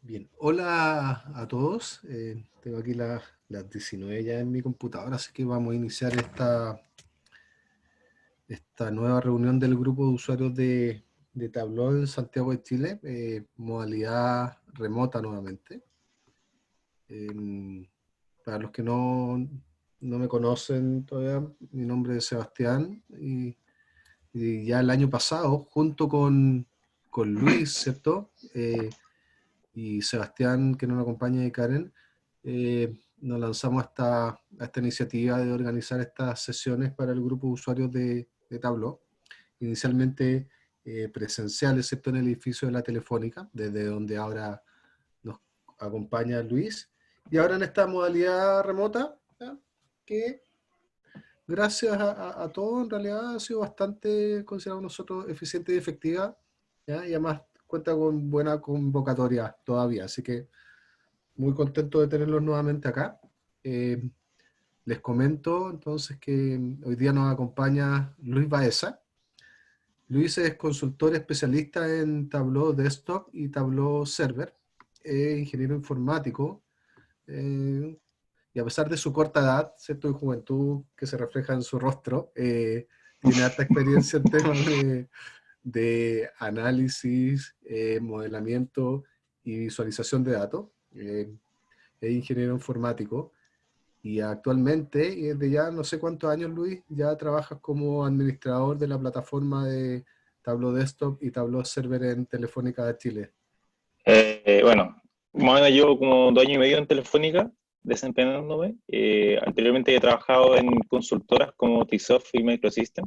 Bien, hola a todos. Tengo aquí las 19 ya en mi computadora, así que vamos a iniciar esta nueva reunión del grupo de usuarios de Tableau en Santiago de Chile, modalidad remota nuevamente. Para los que no me conocen todavía, mi nombre es Sebastián y ya el año pasado, junto con Luis, ¿cierto? Y Sebastián, que nos acompaña, y Karen, nos lanzamos a esta iniciativa de organizar estas sesiones para el grupo de usuarios de Tableau, inicialmente presenciales, excepto en el edificio de la Telefónica, desde donde ahora nos acompaña Luis, y ahora en esta modalidad remota, ¿ya? Que gracias a todo en realidad ha sido bastante, considerado nosotros, eficiente y efectiva, ¿ya? Y además cuenta con buena convocatoria todavía, así que muy contento de tenerlos nuevamente acá. Eh, Les comento entonces que hoy día nos acompaña Luis Baeza. Luis es consultor especialista en Tableau Desktop y Tableau Server. Es ingeniero informático eh, y a pesar de su corta edad, ¿cierto? Y juventud que se refleja en su rostro, tiene alta experiencia en temas de análisis, modelamiento y visualización de datos. Es ingeniero informático y actualmente, y desde ya no sé cuántos años, Luis, ya trabajas como administrador de la plataforma de Tableau Desktop y Tableau Server en Telefónica de Chile. Bueno, más o menos llevo como 2 años y medio en Telefónica desempeñándome. Anteriormente he trabajado en consultoras como Tisoft y Microsystem.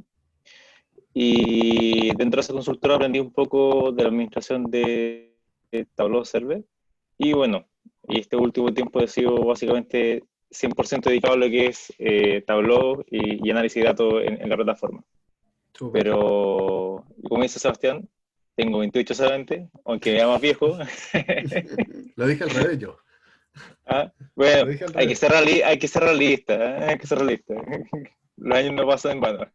Y dentro de esa consultora aprendí un poco de la administración de Tableau Server. Y bueno, y este último tiempo he sido básicamente 100% dedicado a lo que es Tableau y análisis de datos en la plataforma. Súper. Pero, como dice Sebastián, tengo 28 solamente, aunque me vea más viejo. Lo dije al revés yo. Lo Bueno, dije al hay que revés. ser hay que ser realista, ¿eh? Hay que ser realista. Los años no pasan en vano.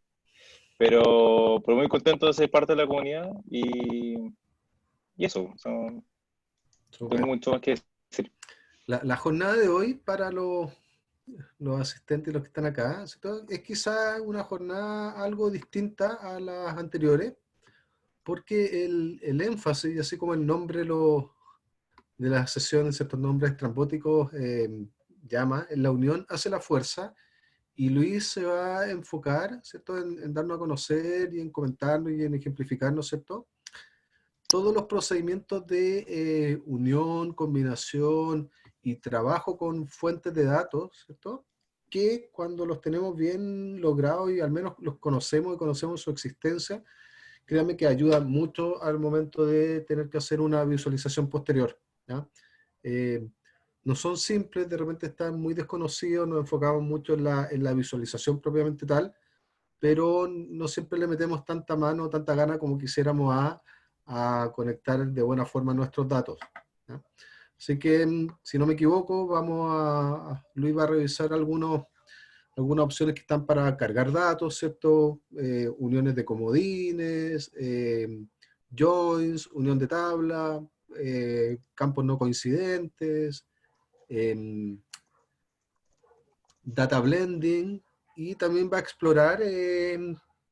Pero muy contento de ser parte de la comunidad y eso, no tengo Súper. mucho más que decir. La jornada de hoy para los asistentes y los que están acá, ¿cierto? Es quizá una jornada algo distinta a las anteriores, porque el énfasis, y así como el nombre de las sesiones, ciertos nombres estrambóticos, llama, en la unión hace la fuerza, y Luis se va a enfocar, ¿cierto?, en darnos a conocer y en comentarnos y en ejemplificarnos, ¿cierto?, todos los procedimientos de unión, combinación y trabajo con fuentes de datos, ¿cierto?, que cuando los tenemos bien logrados y al menos los conocemos y conocemos su existencia, créanme que ayuda mucho al momento de tener que hacer una visualización posterior, ¿ya? Eh, no son simples, de repente están muy desconocidos, nos enfocamos mucho en la visualización propiamente tal, pero no siempre le metemos tanta mano, tanta gana como quisiéramos a conectar de buena forma nuestros datos, ¿ya? Así que, si no me equivoco, Luis va a revisar algunas opciones que están para cargar datos, ¿cierto? Uniones de comodines, joins, unión de tabla, campos no coincidentes, em, data blending, y también va a explorar,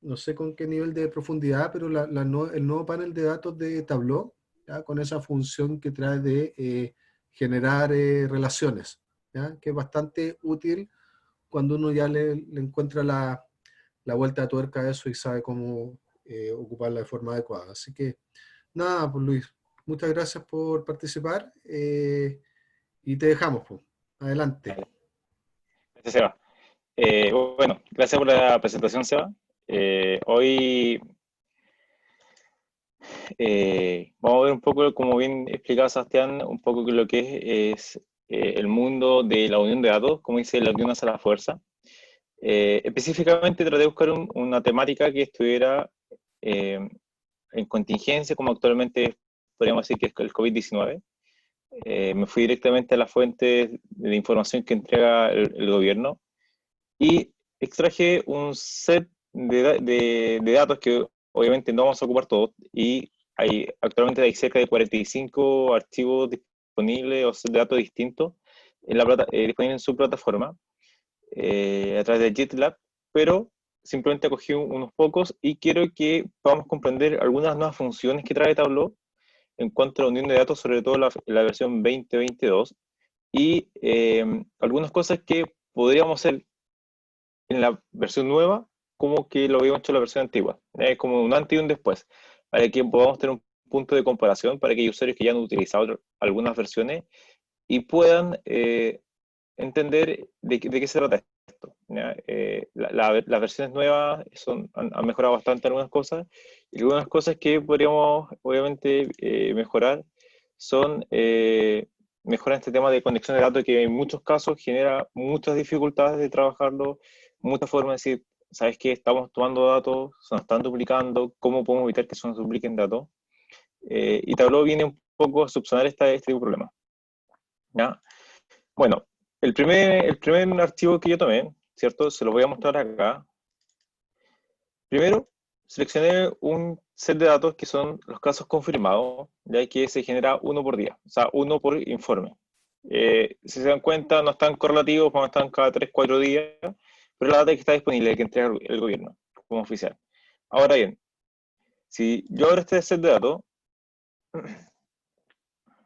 no sé con qué nivel de profundidad, pero el nuevo panel de datos de Tableau, ¿ya? Con esa función que trae de generar relaciones, ¿ya? Que es bastante útil cuando uno ya le encuentra la vuelta de tuerca a eso y sabe cómo ocuparla de forma adecuada. Así que Nada, pues Luis, muchas gracias por participar y te dejamos, pues. Adelante. Vale, gracias, Seba. Bueno, gracias por la presentación, Seba. Hoy vamos a ver un poco, como bien explicaba Sebastián, un poco lo que es el mundo de la unión de datos, como dice la unión hace la fuerza. Específicamente traté de buscar una temática que estuviera eh, en contingencia, como actualmente podríamos decir que es el COVID-19. Me fui directamente a las fuentes de información que entrega el gobierno y extraje un set de datos que obviamente no vamos a ocupar todos y actualmente hay cerca de 45 archivos disponibles o set de datos distintos disponibles en su plataforma a través de GitLab, pero simplemente cogí unos pocos y quiero que podamos comprender algunas nuevas funciones que trae Tableau en cuanto a la unión de datos, sobre todo la versión 2022, y algunas cosas que podríamos hacer en la versión nueva como que lo habíamos hecho en la versión antigua. Es como un antes y un después, para que podamos tener un punto de comparación para aquellos usuarios que ya han utilizado algunas versiones y puedan entender de qué se trata esto. Las versiones nuevas han mejorado bastante algunas cosas, y algunas cosas que podríamos obviamente mejorar son mejorar este tema de conexión de datos que en muchos casos genera muchas dificultades de trabajarlo, muchas formas de decir, ¿sabes qué? Estamos tomando datos, se nos están duplicando, ¿cómo podemos evitar que se nos dupliquen datos? Y Tableau viene un poco a subsanar este tipo de problemas. ¿Ya? Bueno, el primer archivo que yo tomé, ¿cierto? Se lo voy a mostrar acá. Primero, seleccioné un set de datos que son los casos confirmados, ya que se genera uno por día, o sea, uno por informe. Si se dan cuenta, no están correlativos, como están cada 3 4 días, pero la data que está disponible, que entrega el gobierno como oficial. Ahora bien, si yo abro este set de datos,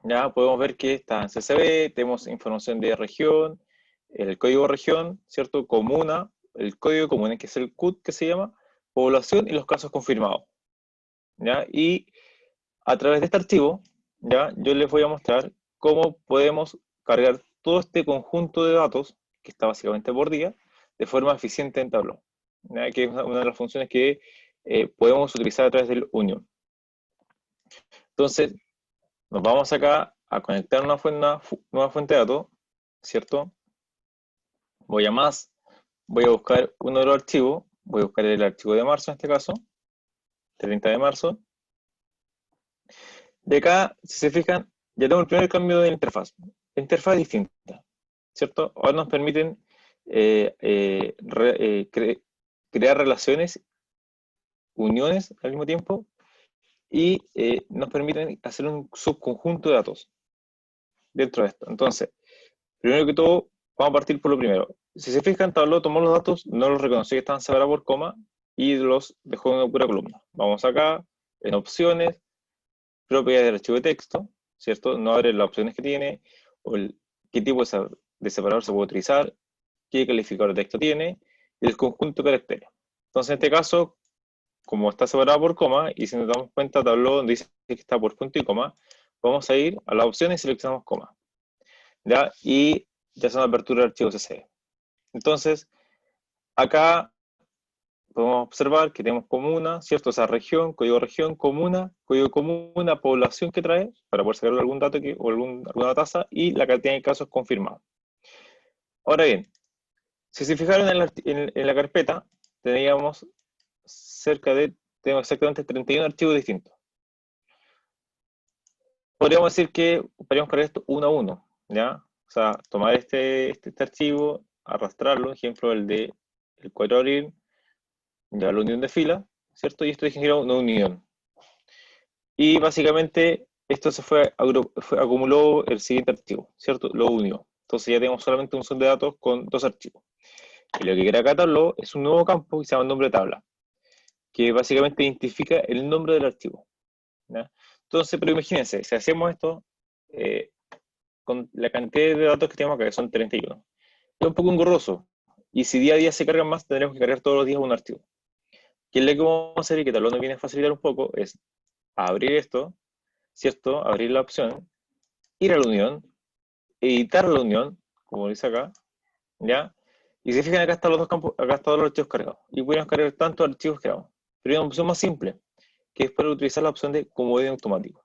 ya podemos ver que está en CSV, tenemos información de región, el código región, ¿cierto? Comuna, el código comuna, que es el CUT que se llama, población y los casos confirmados, ¿ya? Y a través de este archivo, ¿ya? Yo les voy a mostrar cómo podemos cargar todo este conjunto de datos, que está básicamente por día, de forma eficiente en Tableau, ¿ya? Que es una de las funciones que podemos utilizar a través del Union. Entonces, nos vamos acá a conectar una nueva fuente de datos, ¿cierto? Voy a más, voy a buscar uno de los archivos, voy a buscar el archivo de marzo en este caso, 30 de marzo. De acá, si se fijan, ya tengo el primer cambio de interfaz. La interfaz es distinta, ¿cierto? Ahora nos permiten crear relaciones, uniones al mismo tiempo, y nos permiten hacer un subconjunto de datos dentro de esto. Entonces, primero que todo, vamos a partir por lo primero. Si se fijan, Tableau tomó los datos, no los reconoció que estaban separados por coma y los dejó en una pura columna. Vamos acá, en opciones, propiedades del archivo de texto, ¿cierto? No abre las opciones que tiene, o qué tipo de separador se puede utilizar, qué calificador de texto tiene, y el conjunto de caracteres. Entonces, en este caso, como está separado por coma, y si nos damos cuenta, Tableau dice que está por punto y coma, vamos a ir a las opciones y seleccionamos coma. ¿Ya? Y ya son apertura de archivos CSV. Entonces, acá podemos observar que tenemos comuna, ¿cierto? O sea, región, código comuna, población que trae, para poder sacar algún dato o alguna tasa, y la cantidad de casos confirmados. Ahora bien, si se fijaron en la carpeta, teníamos tenemos exactamente 31 archivos distintos. Podríamos decir que podríamos cargar esto uno a uno, ¿ya? O sea, tomar este archivo, arrastrarlo, ejemplo, el de el query, ya la unión de fila, ¿cierto? Y esto genera una unión. Y básicamente esto acumuló el siguiente archivo, ¿cierto? Lo unió. Entonces ya tenemos solamente un set de datos con dos archivos. Y lo que quiere acá Tableau es un nuevo campo que se llama nombre de tabla, que básicamente identifica el nombre del archivo, ¿ya? Entonces, pero imagínense, si hacemos esto con la cantidad de datos que tenemos acá, que son 31, es un poco engorroso. Y si día a día se cargan más, tendremos que cargar todos los días un archivo. ¿Qué es lo que vamos a hacer y que Tableau nos viene a facilitar un poco? Es abrir esto, ¿cierto? Abrir la opción, ir a la unión, editar la unión, como dice acá, ¿ya? Y si fijan, acá están los dos campos, acá están los archivos cargados. Y podemos cargar tantos archivos que queramos. Pero hay una opción más simple, que es poder utilizar la opción de comodín automático.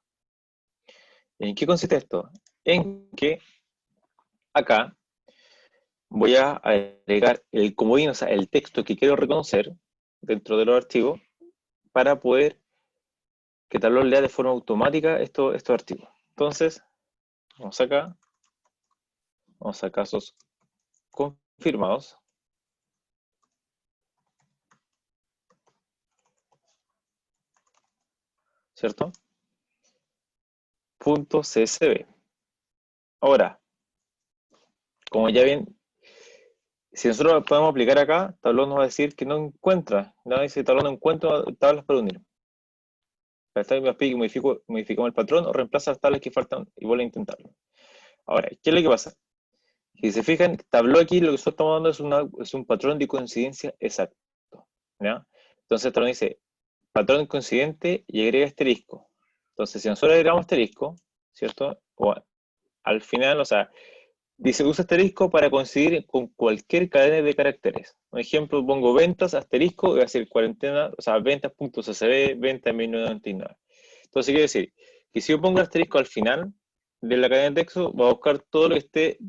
¿En qué consiste esto? En que acá voy a agregar el comodín, o sea, el texto que quiero reconocer dentro de los archivos para poder que Tableau lea de forma automática estos archivos. Entonces, vamos acá, vamos a casos confirmados, ¿cierto? Punto .csv. Ahora, como ya ven, si nosotros lo podemos aplicar acá, Tableau nos va a decir que no encuentra, nada dice Tableau no encuentra tablas para unir. Para estar modificamos el patrón o reemplaza las tablas que faltan y vuelve a intentarlo. Ahora, ¿qué es lo que pasa? Si se fijan, Tableau aquí lo que nosotros estamos dando es un patrón de coincidencia exacto, ¿ya? Entonces Tableau dice patrón coincidente y agrega asterisco. Entonces, si nosotros agregamos asterisco, ¿cierto? O al final, o sea, dice usa asterisco para coincidir con cualquier cadena de caracteres. Por ejemplo, pongo ventas, asterisco, y va a ser cuarentena, o sea, ventas.ccb, venta en 1999. Entonces, quiere decir que si yo pongo asterisco al final de la cadena de texto, va a buscar todo lo que esté,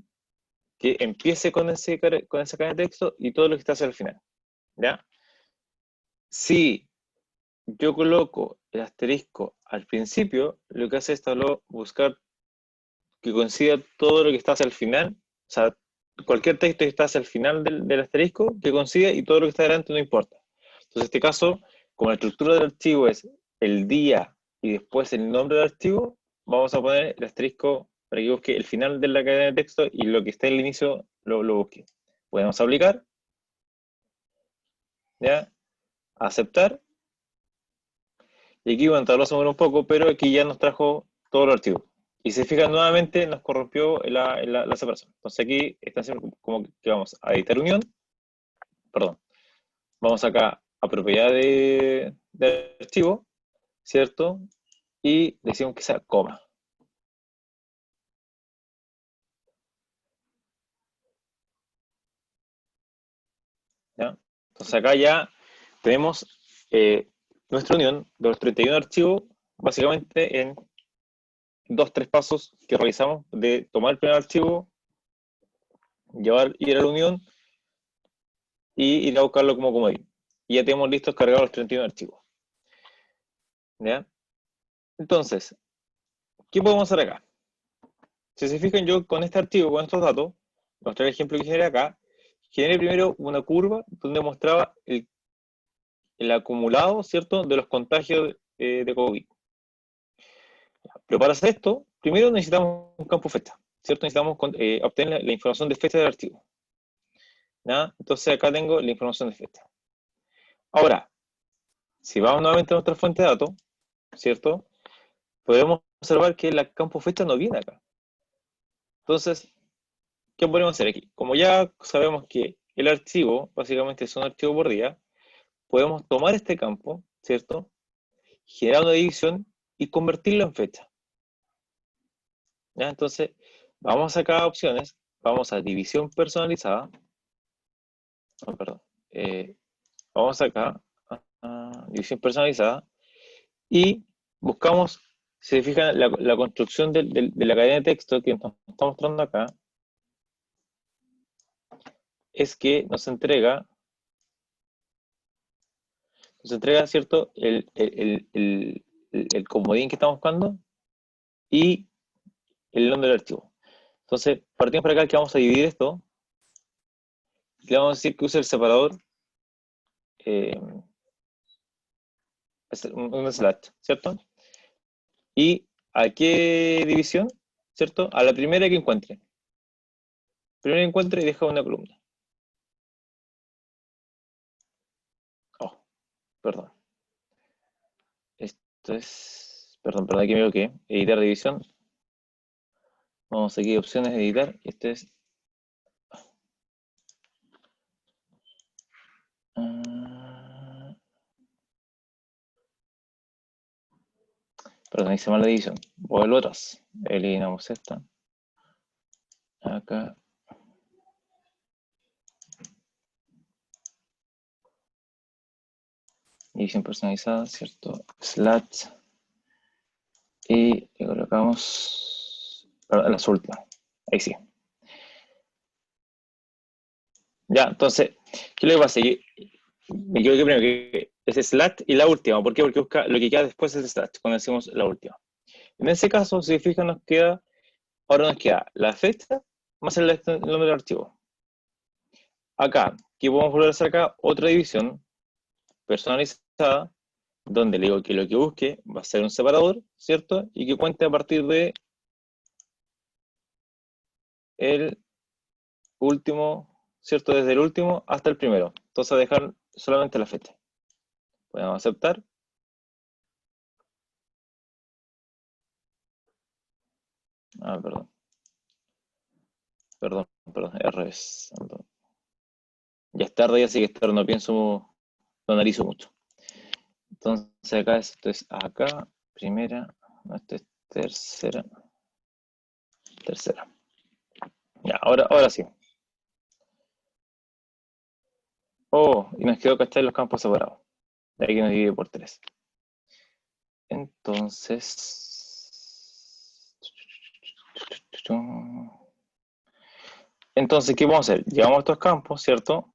que empiece con esa cadena de texto y todo lo que está hacia el final. ¿Ya? Si yo coloco el asterisco al principio, lo que hace es buscar que coincida todo lo que está hacia el final, o sea, cualquier texto que está hacia el final del asterisco, que coincida y todo lo que está adelante no importa. Entonces, en este caso, como la estructura del archivo es el día y después el nombre del archivo, vamos a poner el asterisco para que busque el final de la cadena de texto y lo que está en el inicio lo busque. Podemos aplicar, ¿ya? Aceptar. Y aquí, bueno, tal vez se muere un poco, pero aquí ya nos trajo todo el archivo. Y si se fijan nuevamente, nos corrompió la separación. Entonces aquí está como que vamos a editar unión, perdón, vamos acá a propiedad de archivo, ¿cierto? Y decimos que sea coma. ¿Ya? Entonces acá ya tenemos nuestra unión de los 31 archivos, básicamente en 2, 3 pasos que realizamos de tomar el primer archivo, ir a la unión y ir a buscarlo como comodín. Y ya tenemos listos cargados los 31 archivos. ¿Ya? Entonces, ¿qué podemos hacer acá? Si se fijan, yo con este archivo, con estos datos, mostrar el ejemplo que generé acá, generé primero una curva donde mostraba el acumulado, ¿cierto?, de los contagios de COVID. Pero para hacer esto, primero necesitamos un campo fecha, ¿cierto? Necesitamos obtener la información de fecha del archivo. ¿Ya? Entonces acá tengo la información de fecha. Ahora, si vamos nuevamente a nuestra fuente de datos, ¿cierto? Podemos observar que el campo fecha no viene acá. Entonces, ¿qué podemos hacer aquí? Como ya sabemos que el archivo básicamente es un archivo por día, podemos tomar este campo, ¿cierto? Generar una división y convertirlo en fecha. ¿Ya? Entonces, vamos acá a opciones, vamos a división personalizada, oh, perdón, vamos acá a división personalizada y buscamos, si se fijan, la construcción de la cadena de texto que nos está mostrando acá, es que nos entrega, ¿cierto? El comodín que estamos buscando y el nombre del archivo. Entonces, partimos por acá que vamos a dividir esto. Le vamos a decir que use el separador, eh, un slash, ¿cierto? ¿Y a qué división? ¿Cierto? A la primera que encuentre. Primero que encuentre y deja una columna. Oh, perdón. Esto es... Perdón, aquí me equivoqué. Editar división. Vamos aquí a opciones de editar. Este es... Perdón, hice mal la división. Vuelvo atrás. Eliminamos esta. Acá. División personalizada, ¿cierto? Slash. Y le colocamos las últimas. Ahí sí. Ya, entonces, ¿qué es lo que pasa? Me equivoqué primero, que es slash y la última. ¿Por qué? Porque busca lo que queda después es slash, cuando decimos la última. En ese caso, si se fijan, ahora nos queda la fecha más el nombre del archivo. Acá, aquí podemos volver a hacer acá otra división personalizada, donde le digo que lo que busque va a ser un separador, ¿cierto? Y que cuente a partir de el último, ¿cierto? Desde el último hasta el primero. Entonces a dejar solamente la fecha. Podemos aceptar. Perdón. Perdón, al revés. Ya es tarde, así que esto no pienso, no analizo mucho. Entonces acá esto es acá, primera, esto es tercera. Ya, ahora sí. Oh, y nos quedó cachar los campos separados. De ahí que nos divide por 3. Entonces, ¿qué vamos a hacer? Llevamos estos campos, ¿cierto?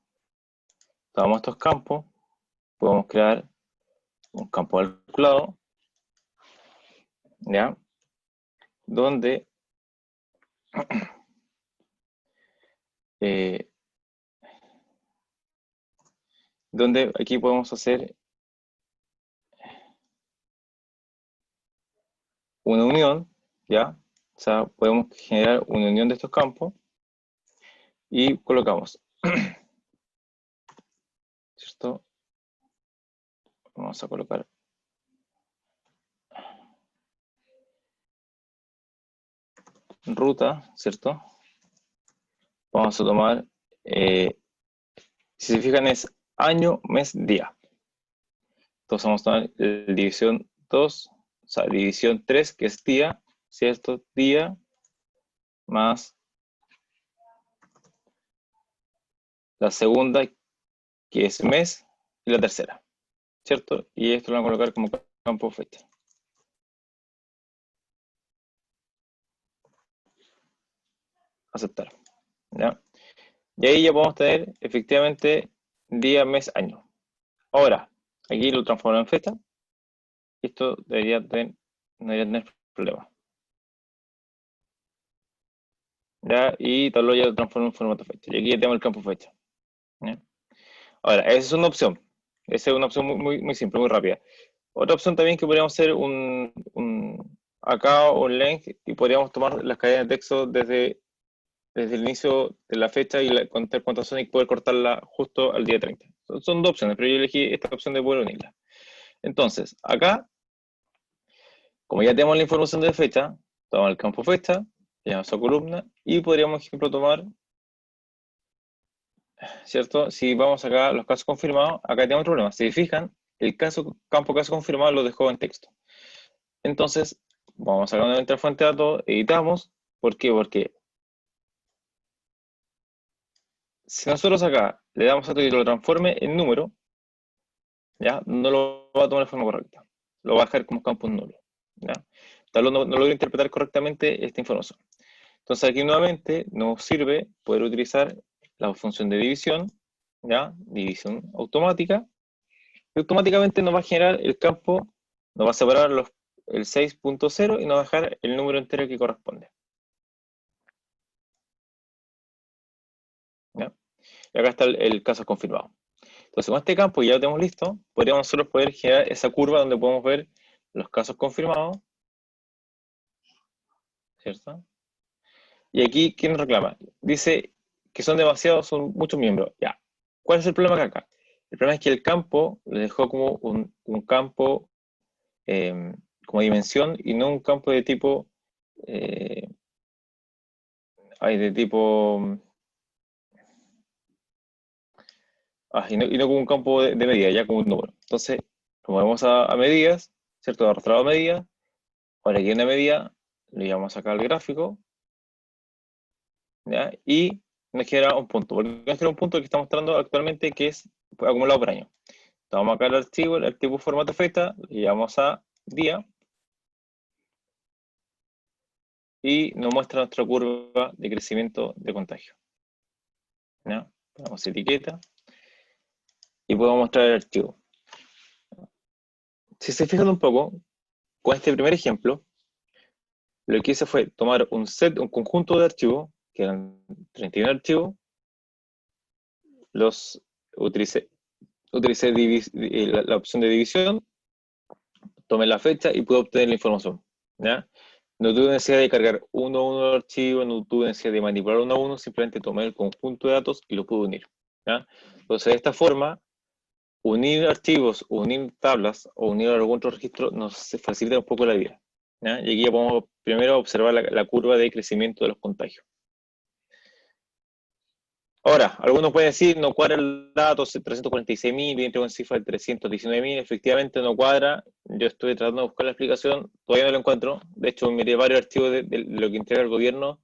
Tomamos estos campos, podemos crear un campo calculado, ¿ya? Donde, eh, donde aquí podemos hacer una unión, ¿ya? O sea, podemos generar una unión de estos campos y colocamos, ¿cierto? Vamos a colocar ruta, ¿cierto? Vamos a tomar, si se fijan es año, mes, día. Entonces vamos a tomar división 2, o sea, división 3, que es día, ¿cierto? Día más la segunda, que es mes, y la tercera, ¿cierto? Y esto lo vamos a colocar como campo fecha. Aceptar, ¿ya? Y ahí ya podemos tener efectivamente día, mes, año. Ahora, aquí lo transformo en fecha. Esto no debería tener problema. ¿Ya? Y tal vez ya lo transformo en formato fecha. Y aquí ya tenemos el campo fecha. ¿Ya? Ahora, esa es una opción. Esa es una opción muy simple, muy rápida. Otra opción también que podríamos hacer acá un length y podríamos tomar las cadenas de texto desde el inicio de la fecha y contar cuántas son y poder cortarla justo al día 30. Son dos opciones, pero yo elegí esta opción de poder unirla. Entonces, acá, como ya tenemos la información de fecha, tomamos el campo fecha, llamamos a columna y podríamos, por ejemplo, tomar, ¿cierto? Si vamos acá a los casos confirmados, acá tenemos otro problema. Si se fijan, el campo caso confirmado lo dejó en texto. Entonces, vamos a nuestra fuente de datos, editamos. ¿Por qué? Porque si nosotros acá le damos a que lo transforme en número, ¿ya? No lo va a tomar de forma correcta. Lo va a dejar como campo nulo, ¿ya? Tal vez no logro interpretar correctamente esta información. Entonces aquí nuevamente nos sirve poder utilizar la función de división, ¿ya? División automática. Y automáticamente nos va a generar el campo, nos va a separar el 6.0 y nos va a dejar el número entero que corresponde. ¿Ya? Y acá está el caso confirmado. Entonces, con este campo ya lo tenemos listo, podríamos nosotros poder generar esa curva donde podemos ver los casos confirmados, ¿cierto? Y aquí, ¿quién reclama? Dice que son demasiados, son muchos miembros. Ya. ¿Cuál es el problema acá? El problema es que el campo le dejó como un campo como dimensión y no un campo de tipo, eh, de tipo, y no como un campo de medida, ya como un número. Entonces, como vamos a medidas, ¿cierto? Arrastrado a medidas, Ahora aquí hay una medida, le llamamos acá al gráfico, ¿ya? Y nos genera un punto. Porque nos genera un punto que está mostrando actualmente que es acumulado por año. Tomamos acá el archivo formato fecha, le llamamos a día y nos muestra nuestra curva de crecimiento de contagio. ¿Ya? Ponemos etiqueta y podemos mostrar el archivo. Si se fijan un poco, con este primer ejemplo, lo que hice fue tomar un conjunto de archivos, que eran 31 archivos, los utilicé la opción de división, tomé la fecha y pude obtener la información. ¿Ya? No tuve necesidad de cargar uno a uno el archivo, no tuve necesidad de manipular uno a uno, simplemente tomé el conjunto de datos y lo pude unir. ¿Ya? Entonces, de esta forma, unir archivos, unir tablas o unir algún otro registro nos facilita un poco la vida. ¿Ya? Y aquí ya podemos primero observar la curva de crecimiento de los contagios. Ahora, algunos pueden decir, no cuadra el dato, 346.000, viene con cifra de 319.000, efectivamente no cuadra. Yo estoy tratando de buscar la explicación, todavía no lo encuentro. De hecho, miré varios archivos de lo que entrega el gobierno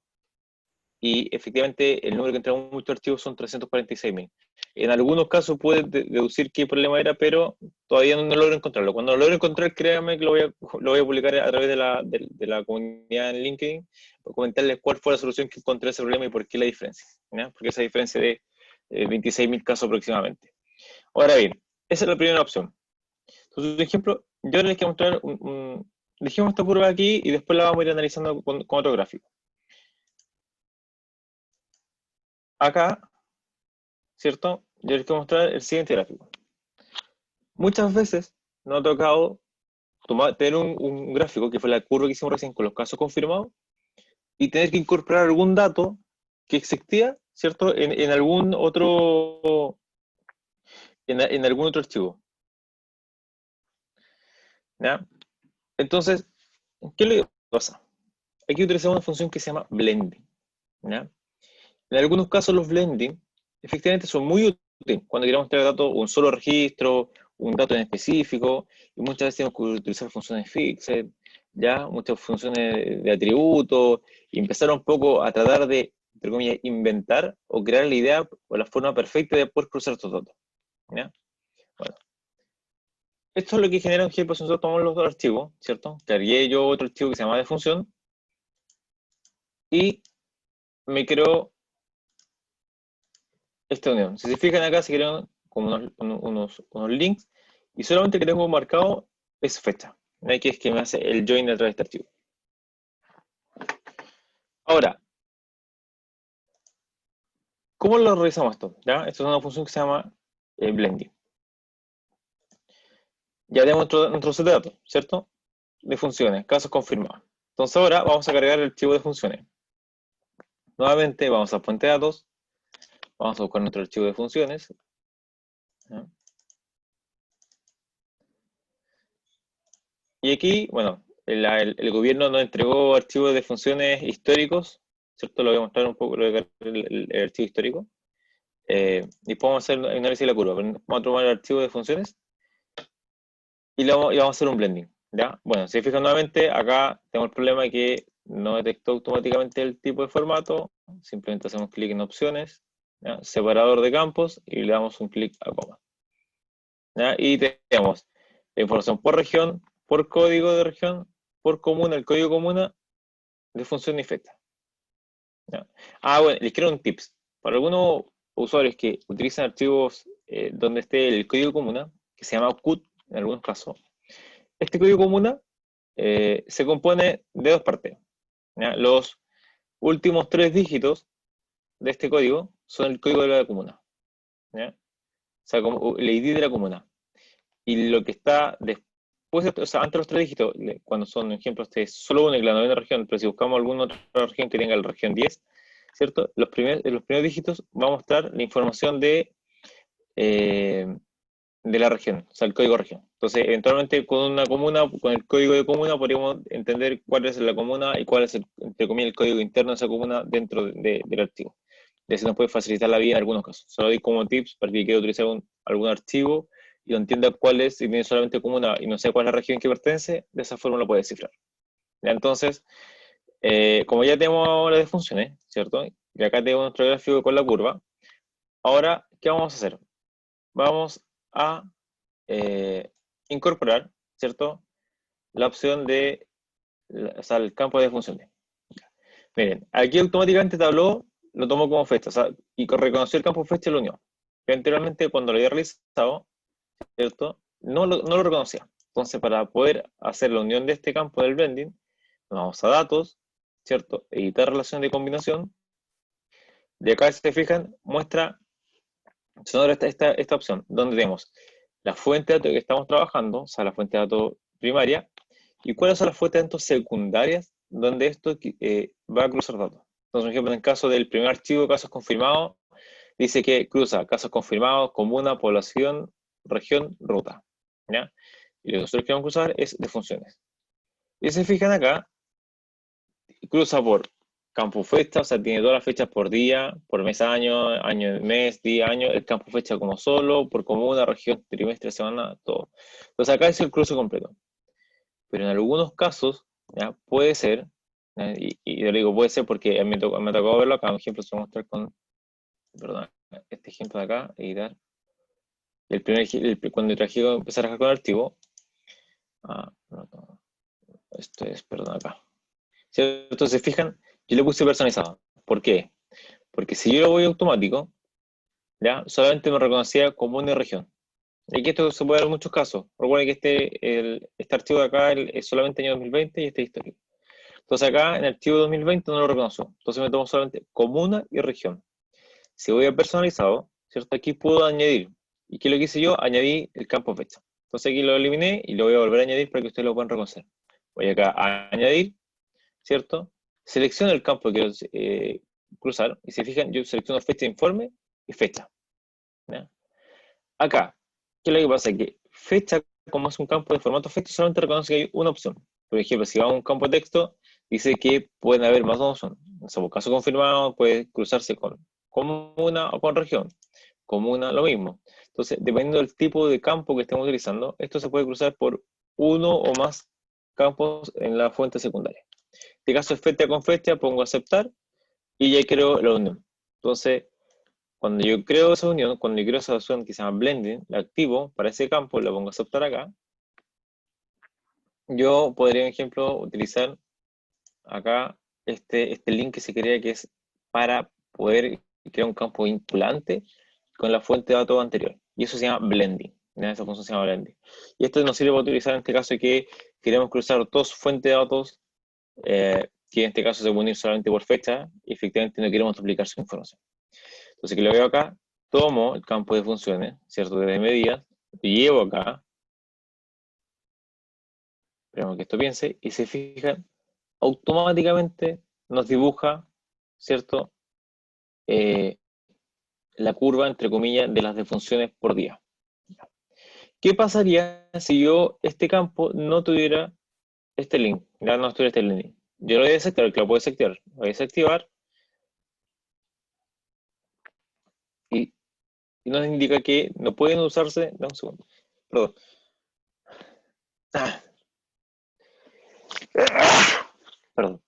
y efectivamente el número que entregamos muchos archivos son 346.000. En algunos casos pude deducir qué problema era, pero todavía no logro encontrarlo. Cuando lo logro encontrar, créanme que lo voy a publicar a través de la comunidad en LinkedIn, para comentarles cuál fue la solución que encontré a ese problema y por qué la diferencia. ¿Ya? Porque esa diferencia de 26.000 casos aproximadamente. Ahora bien, esa es la primera opción. Entonces, por ejemplo, yo les quiero mostrar dejemos esta curva aquí y después la vamos a ir analizando con otro gráfico. Acá, ¿cierto? Yo les quiero mostrar el siguiente gráfico. Muchas veces nos ha tocado tener un gráfico, que fue la curva que hicimos recién con los casos confirmados, y tener que incorporar algún dato que existía, ¿cierto? En algún otro en algún otro archivo. ¿Ya? Entonces, ¿qué es lo que pasa? Aquí utilizamos una función que se llama blending. ¿Ya? En algunos casos los blending efectivamente son muy útiles cuando queremos tener datos, un solo registro, un dato en específico, y muchas veces tenemos que utilizar funciones fixed, ya muchas funciones de atributos, y empezar un poco a tratar de, entre comillas, inventar o crear la idea o la forma perfecta de poder cruzar estos datos. ¿Ya? Bueno, esto es lo que genera un ejemplo si nosotros tomamos los dos archivos, ¿cierto? Cargué yo otro archivo que se llama de función, y me creo esta unión. Si se fijan acá, se crean como unos links y solamente que tengo marcado es fecha. Que es que me hace el join a través de este archivo. Ahora, ¿cómo lo revisamos esto? ¿Ya? Esto es una función que se llama blending. Ya tenemos nuestro set de datos, ¿cierto? De funciones, casos confirmados. Entonces ahora vamos a cargar el archivo de funciones. Nuevamente vamos a fuente de datos, vamos a buscar nuestro archivo de funciones. ¿Ya? Y aquí, bueno, el gobierno nos entregó archivos de funciones históricos, ¿cierto? Lo voy a mostrar un poco, el archivo histórico. Y podemos hacer un análisis de la curva. Vamos a tomar el archivo de funciones y vamos a hacer un blending. ¿Ya? Bueno, si se fijan nuevamente, acá tenemos el problema de que no detectó automáticamente el tipo de formato. Simplemente hacemos clic en opciones, ¿ya? Separador de campos y le damos un clic a coma. ¿Ya? Y tenemos la información por región, por código de región, por comuna, el código comuna de función y fecha. ¿Ya? Ah, bueno, les quiero un tips. Para algunos usuarios que utilizan archivos donde esté el código comuna, que se llama CUT en algunos casos, este código comuna se compone de dos partes. ¿Ya? Los últimos 3 dígitos de este código son el código de la comuna. ¿Ya? O sea, como el ID de la comuna. Y lo que está después, o sea, antes de los 3 dígitos, cuando son, por ejemplo, este es solo uno en la novena región, pero si buscamos alguna otra región que tenga la región 10, ¿cierto? En los primeros dígitos va a mostrar la información de la región, o sea, el código región. Entonces, eventualmente con una comuna, con el código de comuna, podríamos entender cuál es la comuna y cuál es, entre comillas, el código interno de esa comuna dentro del archivo. Y así nos puede facilitar la vida en algunos casos. Solo doy como tips para que quiera utilizar algún archivo y no entienda cuál es, si tiene solamente comuna y no sé cuál es la región que pertenece, de esa forma lo puede descifrar. ¿Ya? Entonces, como ya tenemos las defunciones, ¿cierto? Y acá tenemos nuestro gráfico con la curva. Ahora, ¿qué vamos a hacer? Vamos a incorporar, ¿cierto? La opción de, o sea, el campo de funciones. Miren, aquí automáticamente Tableau lo tomó como fecha, o sea, y reconoció el campo fecha y lo unió. Que anteriormente, cuando lo había realizado, ¿cierto? No lo reconocía. Entonces, para poder hacer la unión de este campo del blending, nos vamos a datos, ¿cierto? Editar relación de combinación. Y acá, si se fijan, muestra sonora esta opción, donde tenemos la fuente de datos que estamos trabajando, o sea, la fuente de datos primaria, y cuáles son las fuentes de datos secundarias donde esto va a cruzar datos. Entonces, por ejemplo, en el caso del primer archivo, casos confirmados, dice que cruza casos confirmados, comuna, población, región, ruta. ¿Ya? Y lo que nosotros queremos cruzar es de funciones. Y si se fijan acá, cruza por campo fecha, o sea, tiene todas las fechas por día, por mes, año, año, mes, día, año, el campo fecha como solo, por comuna, región, trimestre, semana, todo. Entonces acá es el cruce completo. Pero en algunos casos, ¿ya? Puede ser, ¿ya? Y yo le digo puede ser porque me tocó verlo acá, por ejemplo, se va a mostrar con, perdón, este ejemplo de acá, editar. Cuando traje empezar a trabajar con el archivo, no, esto es, perdón, acá. ¿Cierto? Se fijan, yo le puse personalizado. ¿Por qué? Porque si yo lo voy automático, ¿ya? Solamente me reconocía como una región. Y aquí esto se puede dar en muchos casos. Recuerden que este archivo de acá es solamente año 2020 y este es histórico. Entonces acá en el archivo 2020 no lo reconoció. Entonces me tomo solamente comuna y región. Si voy a personalizado, ¿cierto? Aquí puedo añadir. ¿Y qué es lo que hice yo? Añadí el campo fecha. Entonces aquí lo eliminé y lo voy a volver a añadir para que ustedes lo puedan reconocer. Voy acá a añadir, ¿cierto? Selecciono el campo que quiero cruzar y si fijan, yo selecciono fecha de informe y fecha. ¿Ya? Acá, ¿qué es lo que pasa? Que fecha, como es un campo de formato fecha, solamente reconoce que hay una opción. Por ejemplo, si va a un campo de texto, dice que pueden haber más de una opción. En su caso confirmado, puede cruzarse con comuna o con región. Comuna, lo mismo. Entonces, dependiendo del tipo de campo que estemos utilizando, esto se puede cruzar por uno o más campos en la fuente secundaria. En este caso es fecha con fecha, pongo aceptar y ya creo la unión. Entonces, cuando yo creo esa unión, cuando yo creo esa opción que se llama blending, la activo para ese campo, la pongo a aceptar acá, yo podría, por ejemplo, utilizar acá este link que se crea que es para poder crear un campo vinculante con la fuente de datos anterior. Y eso se llama blending. ¿Ya? Esa función se llama blending. Y esto nos sirve para utilizar en este caso que queremos cruzar dos fuentes de datos, que en este caso se pueden ir solamente por fecha, y efectivamente no queremos duplicar su información. Entonces, que lo veo acá, tomo el campo de funciones, ¿cierto? De medidas, y llevo acá, esperemos que esto piense, y se fijan, automáticamente nos dibuja, ¿cierto? Eh, la curva, entre comillas, de las defunciones por día. ¿Qué pasaría si yo, este campo, no tuviera este link? Ya no tuviera este link. Yo lo voy a desactivar, que lo puedo desactivar. Lo voy a desactivar y, y nos indica que no pueden usarse. Dame un segundo. Perdón. Perdón.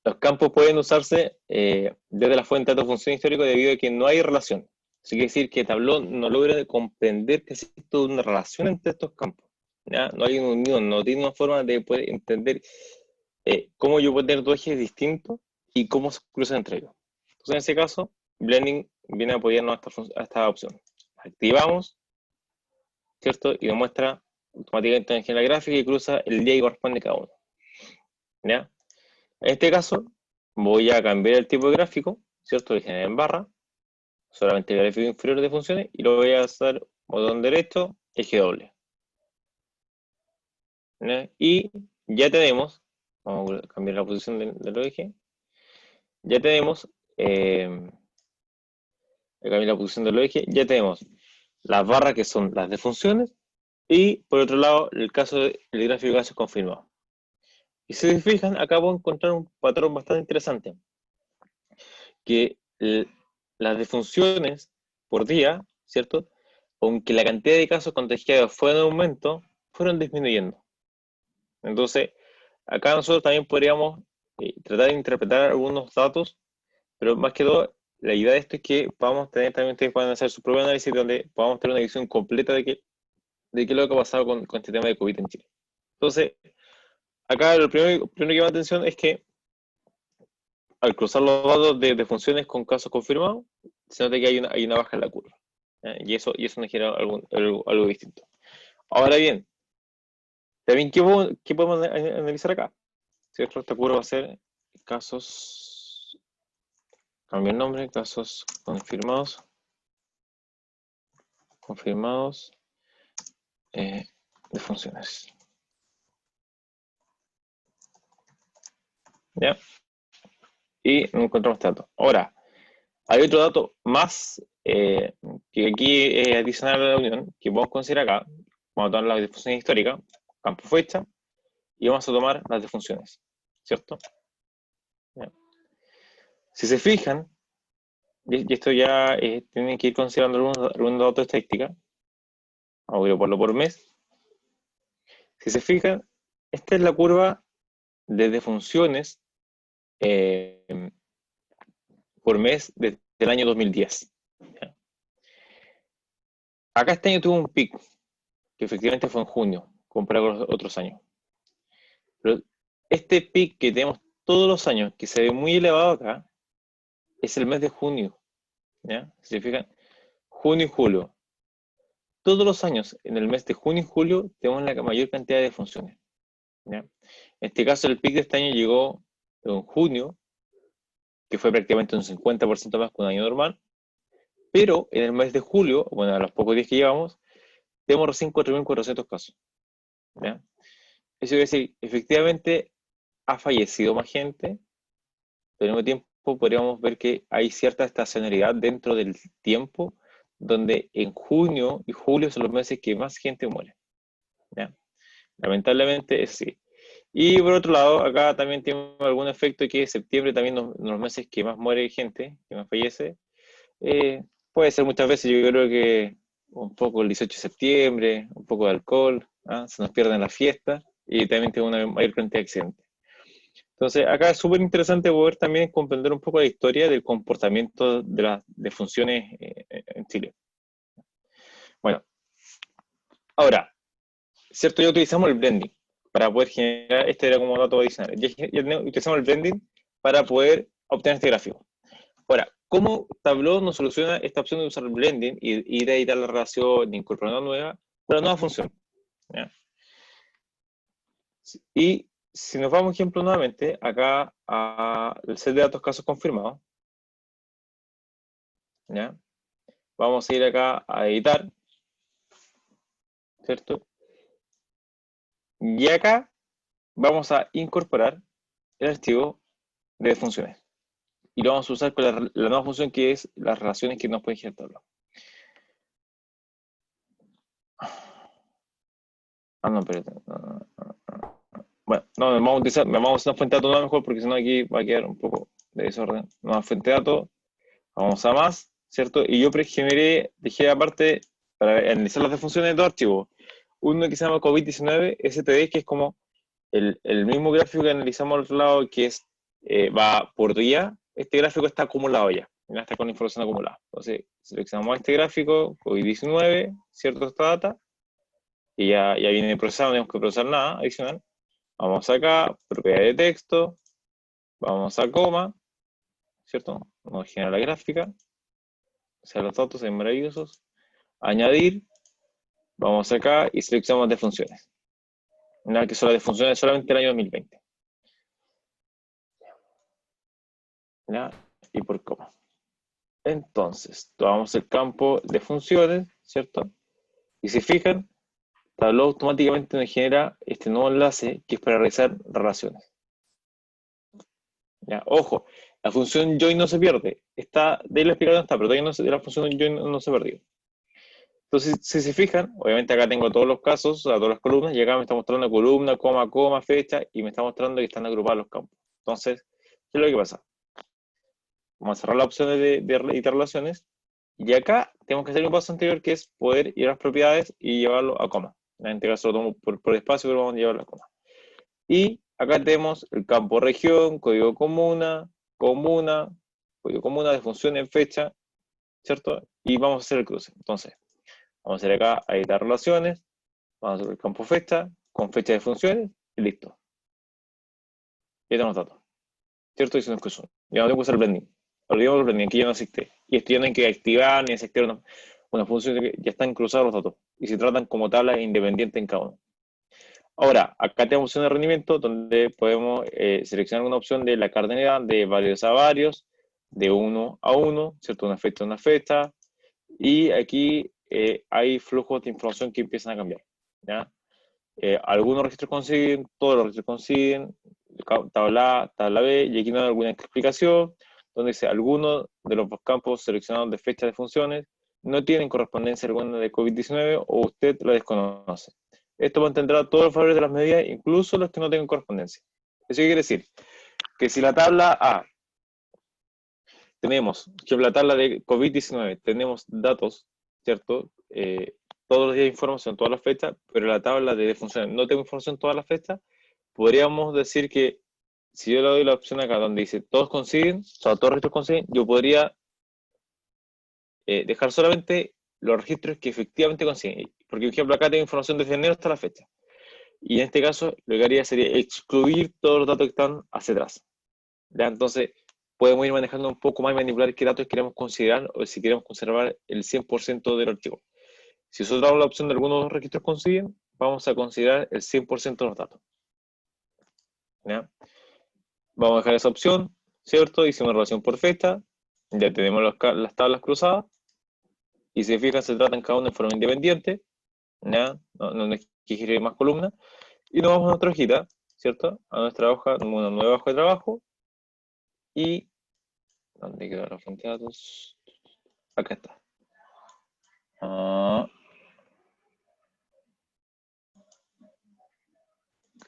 Los campos pueden usarse desde la fuente de datos función histórico debido a que no hay relación. Eso quiere decir que Tableau no logra comprender que existe una relación entre estos campos. ¿Ya? No hay una unión, no tiene una forma de poder entender cómo yo puedo tener dos ejes distintos y cómo se cruzan entre ellos. Entonces, en ese caso, Blending viene a apoyarnos a esta opción. Activamos, ¿cierto? Y nos muestra automáticamente en la gráfica y cruza el día que corresponde a cada uno. ¿Ya? En este caso, voy a cambiar el tipo de gráfico, ¿cierto? De generar en barra, solamente el gráfico inferior de funciones, y lo voy a hacer botón derecho, eje doble. ¿Ya? Y ya tenemos, vamos a cambiar la posición del eje, ya tenemos, cambiar la posición del eje, ya tenemos las barras que son las de funciones, y por otro lado, el gráfico de casos confirmado. Y si se fijan, acá voy a encontrar un patrón bastante interesante, que las defunciones por día, ¿cierto? Aunque la cantidad de casos contagiados fue en aumento, fueron disminuyendo. Entonces, acá nosotros también podríamos tratar de interpretar algunos datos, pero más que todo, la idea de esto es que podamos tener, también ustedes puedan hacer su propio análisis donde podamos tener una visión completa de qué es lo que ha pasado con este tema de COVID en Chile. Entonces, acá lo primero que llama la atención es que al cruzar los datos de funciones con casos confirmados, se nota que hay una baja en la curva. Y eso nos genera algo distinto. Ahora bien, también, ¿qué podemos analizar acá? ¿Cierto? Esta curva va a ser casos, cambio el nombre, casos confirmados de funciones. ¿Ya? Y no encontramos este dato. Ahora, hay otro dato más que aquí es adicional a la unión, que podemos considerar acá. Vamos a tomar las defunciones históricas, campo fecha, y vamos a tomar las defunciones, ¿cierto? ¿Ya? Si se fijan, y esto ya tienen que ir considerando algunos datos de estadística, vamos a agruparlo por mes. Si se fijan, esta es la curva de defunciones por mes desde el año 2010. ¿Ya? Acá este año tuvo un pico, que efectivamente fue en junio, comparado con los otros años. Pero este pico que tenemos todos los años, que se ve muy elevado acá, es el mes de junio. ¿Ya? Si se fijan, junio y julio. Todos los años, en el mes de junio y julio, tenemos la mayor cantidad de funciones. ¿Ya? En este caso, el pico de este año llegó en junio, que fue prácticamente un 50% más que un año normal, pero en el mes de julio, bueno, a los pocos días que llevamos, tenemos recién 4.400 casos. ¿Ya? Eso quiere decir, efectivamente, ha fallecido más gente, pero al mismo tiempo podríamos ver que hay cierta estacionalidad dentro del tiempo, donde en junio y julio son los meses que más gente muere. ¿Ya? Lamentablemente es así. Y por otro lado, acá también tiene algún efecto que septiembre también los meses que más muere gente, que más fallece. Puede ser muchas veces, yo creo que un poco el 18 de septiembre, un poco de alcohol, se nos pierden las fiestas y también tiene una mayor cantidad de accidentes. Entonces, acá es súper interesante poder también comprender un poco la historia del comportamiento de las defunciones en Chile. Bueno, ahora, ¿cierto? Ya utilizamos el blending para poder generar, este era como dato adicional, ya utilizamos el blending para poder obtener este gráfico. Ahora, ¿cómo Tableau nos soluciona esta opción de usar el blending y ir a editar la relación, incorporar una nueva, con la nueva función? ¿Ya? Y si nos vamos, ejemplo, nuevamente, acá al set de datos casos confirmados, ¿ya? Vamos a ir acá a editar, ¿cierto? Y acá vamos a incorporar el archivo de funciones. Y lo vamos a usar con la nueva función que es las relaciones que nos puede generar Tableau. No, espérate. Bueno, no, me vamos a utilizar una fuente de datos mejor porque si no aquí va a quedar un poco de desorden. Nueva fuente de datos, vamos a más, ¿cierto? Y yo dejé aparte para analizar las funciones de dos archivos. Uno que se llama COVID-19 STD, que es como el mismo gráfico que analizamos al otro lado, que es va por día. Este gráfico está acumulado ya está con información acumulada. Entonces, seleccionamos este gráfico, COVID-19, ¿cierto? Esta data, y ya viene procesado, no tenemos que procesar nada adicional. Vamos acá, propiedad de texto, vamos a coma, ¿cierto? Nos genera la gráfica, o sea, los datos son maravillosos. Añadir, vamos acá y seleccionamos de funciones. Nada que son las de funciones solamente el año 2020. ¿Ya? Y por coma. Entonces, tomamos el campo de funciones, ¿cierto? Y si fijan, Tableau automáticamente nos genera este nuevo enlace que es para realizar relaciones. ¿Ya? Ojo, la función join no se pierde. Está, de ahí la explicación está, pero todavía la función join no se perdió. Entonces, si se fijan, obviamente acá tengo todos los casos, o sea, todas las columnas, y acá me está mostrando columna, coma, coma, fecha, y me está mostrando que están agrupados los campos. Entonces, ¿qué es lo que pasa? Vamos a cerrar la opción de editar relaciones, y acá tenemos que hacer un paso anterior, que es poder ir a las propiedades y llevarlo a coma. En este caso lo tomo por espacio, pero vamos a llevarlo a coma. Y acá tenemos el campo región, código comuna, código comuna de funciones, fecha, ¿cierto? Y vamos a hacer el cruce. Entonces, vamos a hacer acá a editar relaciones, vamos a hacer el campo fecha, con fecha de funciones, y listo. Ya tenemos datos, ¿cierto? Y se nos cruzó. Ya no tengo que usar el blending. Olvidemos el blending, aquí ya no existe. Y esto ya no hay que activar ni desactivar una función que ya están cruzados los datos. Y se tratan como tablas independientes en cada uno. Ahora, acá tenemos opción de rendimiento donde podemos seleccionar una opción de la cardinalidad de varios a varios, de uno a uno, ¿cierto? Una fecha a una fecha. Y aquí hay flujos de información que empiezan a cambiar, ¿ya? Algunos registros coinciden, todos los registros coinciden, tabla A, tabla B, y aquí no hay alguna explicación, donde dice algunos de los campos seleccionados de fecha de funciones no tienen correspondencia alguna de COVID-19 o usted la desconoce. Esto mantendrá todos los valores de las medidas, incluso los que no tengan correspondencia. Eso quiere decir que si la tabla A tenemos, por ejemplo, la tabla de COVID-19, tenemos datos, ¿cierto? Todos los días información, todas las fechas, pero la tabla de funciones no tengo información todas las fechas, podríamos decir que si yo le doy la opción acá donde dice todos coinciden, o sea, todos los registros coinciden, yo podría dejar solamente los registros que efectivamente coinciden. Porque, por ejemplo, acá tengo información desde enero hasta la fecha. Y en este caso, lo que haría sería excluir todos los datos que están hacia atrás. ¿Ya? Entonces, podemos ir manejando un poco más y manipular qué datos queremos considerar o si queremos conservar el 100% del archivo. Si nosotros damos la opción de algunos registros consiguen, vamos a considerar el 100% de los datos. ¿Ya? Vamos a dejar esa opción, ¿cierto? Hicimos relación por fecha, ya tenemos las tablas cruzadas, y si se fijan, se tratan cada uno de forma independiente, ¿ya? No hay que girar más columnas, y nos vamos a nuestra hojita, ¿cierto? A nuestra hoja, una nueva hoja de trabajo, y ¿dónde queda la fuente de datos? Acá está.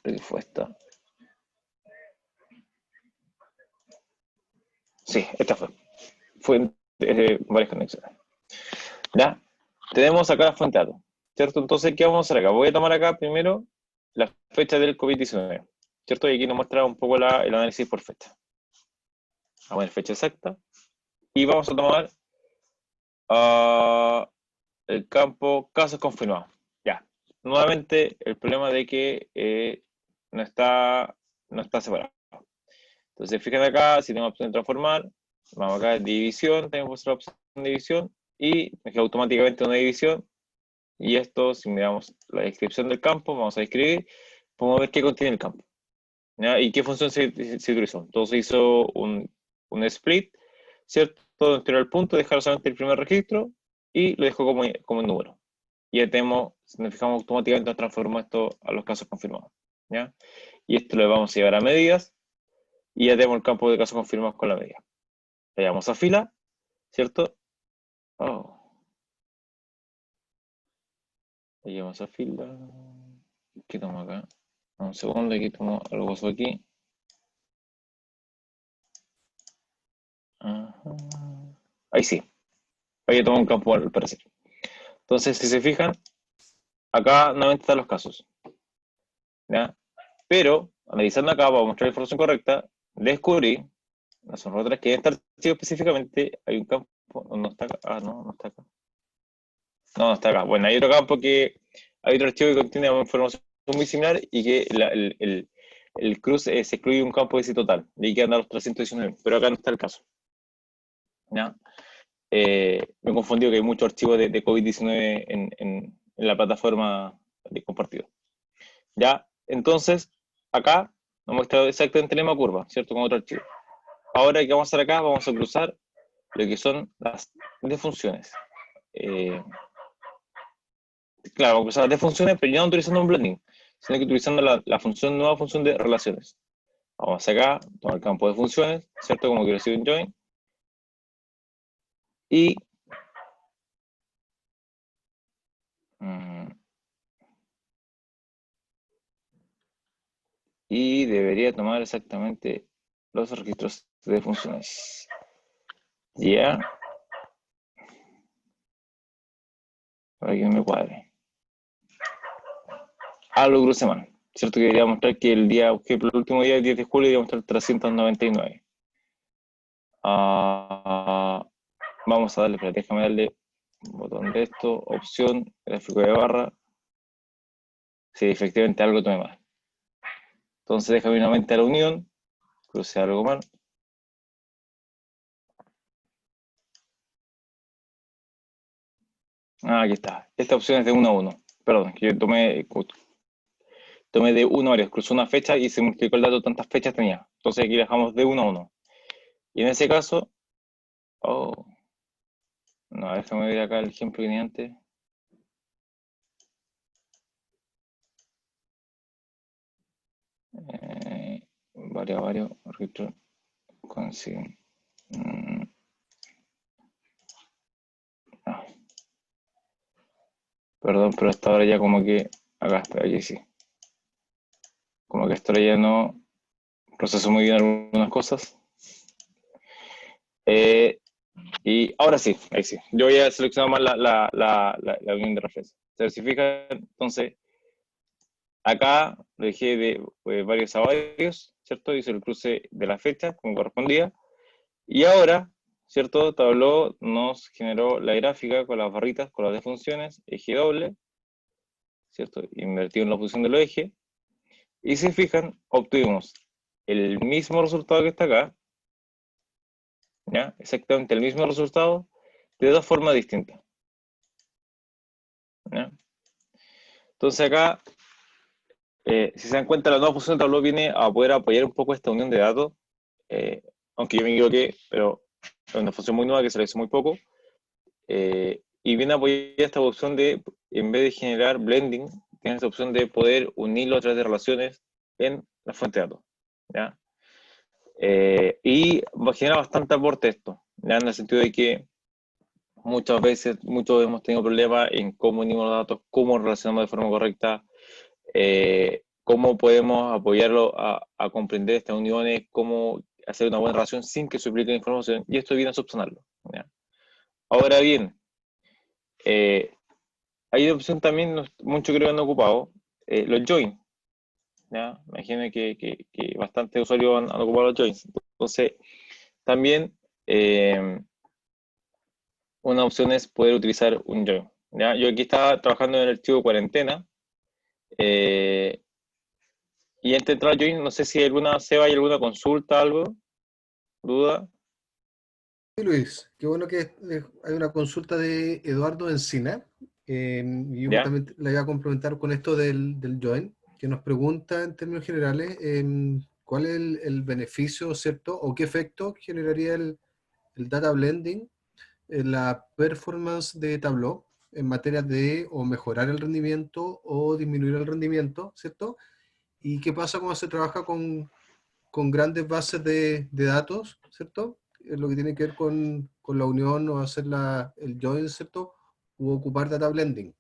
Creo que fue esta. Sí, esta fue. Fue varias conexiones. ¿Ya? Tenemos acá la fuente de datos, ¿cierto? Entonces, ¿qué vamos a hacer acá? Voy a tomar acá primero la fecha del COVID-19, ¿cierto? Y aquí nos muestra un poco el análisis por fecha. Vamos a ver fecha exacta. Y vamos a tomar el campo casos confirmados. Ya. Nuevamente, el problema de que no está separado. Entonces, fíjense acá, si tengo opción de transformar, vamos acá, división, tenemos la opción de división, y me queda automáticamente una división. Y esto, si miramos la descripción del campo, vamos a escribir, podemos ver qué contiene el campo, ¿ya? Y qué función se utilizó. Entonces hizo un split, ¿cierto? Todo entre el punto, dejar solamente el primer registro y lo dejó como número. Y ya tenemos, si nos fijamos automáticamente, nos transformó esto a los casos confirmados, ¿ya? Y esto lo vamos a llevar a medidas y ya tenemos el campo de casos confirmados con la medida. Le damos a fila, ¿cierto? Oh. Le llevamos a fila. ¿Qué tomo acá? Un segundo, aquí tomo algo pasó aquí. Ajá. Ahí sí. Ahí tomo un campo al parecer. Entonces, si se fijan, acá nuevamente están los casos, ¿ya? Pero, analizando acá, para mostrar la información correcta, descubrí, las son otras que en este archivo específicamente hay un campo, no está acá, no está acá. No está acá. Bueno, hay otro campo que, hay otro archivo que contiene información muy similar y que el cruce se excluye un campo de ese total, y ahí quedan los 319, pero acá no está el caso, ¿ya? Me he confundido que hay muchos archivos de COVID-19 en la plataforma de compartido. ¿Ya? Entonces, acá nos muestra exactamente la misma curva, ¿cierto? Con otro archivo. Ahora, ¿qué vamos a hacer acá? Vamos a cruzar lo que son las defunciones. Claro, vamos a cruzar las defunciones, pero ya no utilizando un blending, sino que utilizando la función, nueva función de relaciones. Vamos acá, tomar el campo de funciones, ¿cierto? Como quiero decir un join. Y y debería tomar exactamente los registros de funciones. Ya. Para que no me cuadre. Lo cruce mal. ¿cierto? Que quería mostrar que el día, por ejemplo, el último día, el 10 de julio, quería mostrar 399. Vamos a darle, espérate, déjame darle botón de esto, opción, gráfico de barra. Sí, efectivamente algo tomé mal. Entonces déjame nuevamente a la unión, crucé algo mal. Aquí está. Esta opción es de 1 a 1. Perdón, que yo tomé de 1 a varios. Cruzó una fecha y se multiplicó el dato tantas fechas tenía. Entonces aquí dejamos de 1 a 1. Y en ese caso, oh, no, déjame ver acá el ejemplo que tenía antes. Varios, registro, consiguen. No. Perdón, pero hasta ahora ya como que, acá está, aquí sí. Como que hasta ahora ya no proceso muy bien algunas cosas. Y ahora sí, ahí sí. Yo voy a seleccionar más la unión de referencia. Se fijan, entonces, acá lo dejé de varios a varios, ¿cierto? Hice el cruce de la fecha como correspondía. Y ahora, ¿cierto? Tableau nos generó la gráfica con las barritas, con las defunciones, eje doble, ¿cierto? Invertido en la posición del eje. Y si fijan, obtuvimos el mismo resultado que está acá, ¿ya? Exactamente el mismo resultado, de dos formas distintas, ¿ya? Entonces acá, si se dan cuenta, la nueva función de Tableau viene a poder apoyar un poco esta unión de datos, eh, aunque yo me equivoqué, pero es una función muy nueva que se la hizo muy poco, y viene a apoyar esta opción de, en vez de generar blending, tiene esta opción de poder unirlo a través de relaciones en la fuente de datos, ¿ya? Y genera bastante aporte esto, ¿ya? En el sentido de que muchas veces, muchos hemos tenido problemas en cómo unimos los datos, cómo relacionamos de forma correcta, cómo podemos apoyarlo a comprender estas uniones, cómo hacer una buena relación sin que suplique información, y esto viene a subsanarlo, ¿ya? Ahora bien, hay una opción también, mucho creo que han ocupado, los joins, ¿ya? Imagino que bastantes usuarios han ocupado los joins. Entonces, también una opción es poder utilizar un join, ¿ya? Yo aquí estaba trabajando en el archivo cuarentena, eh, y antes de entrar al join, no sé si hay alguna consulta, algo, duda. Sí, Luis, qué bueno que hay una consulta de Eduardo Encina. Y yo ¿Ya? también la iba a complementar con esto del join, que nos pregunta en términos generales cuál es el beneficio, ¿cierto? O qué efecto generaría el data blending en la performance de Tableau en materia de o mejorar el rendimiento o disminuir el rendimiento, ¿cierto? Y qué pasa cuando se trabaja con grandes bases de datos, ¿cierto? Lo que tiene que ver con la unión o hacer el join, ¿cierto? U ocupar data blending.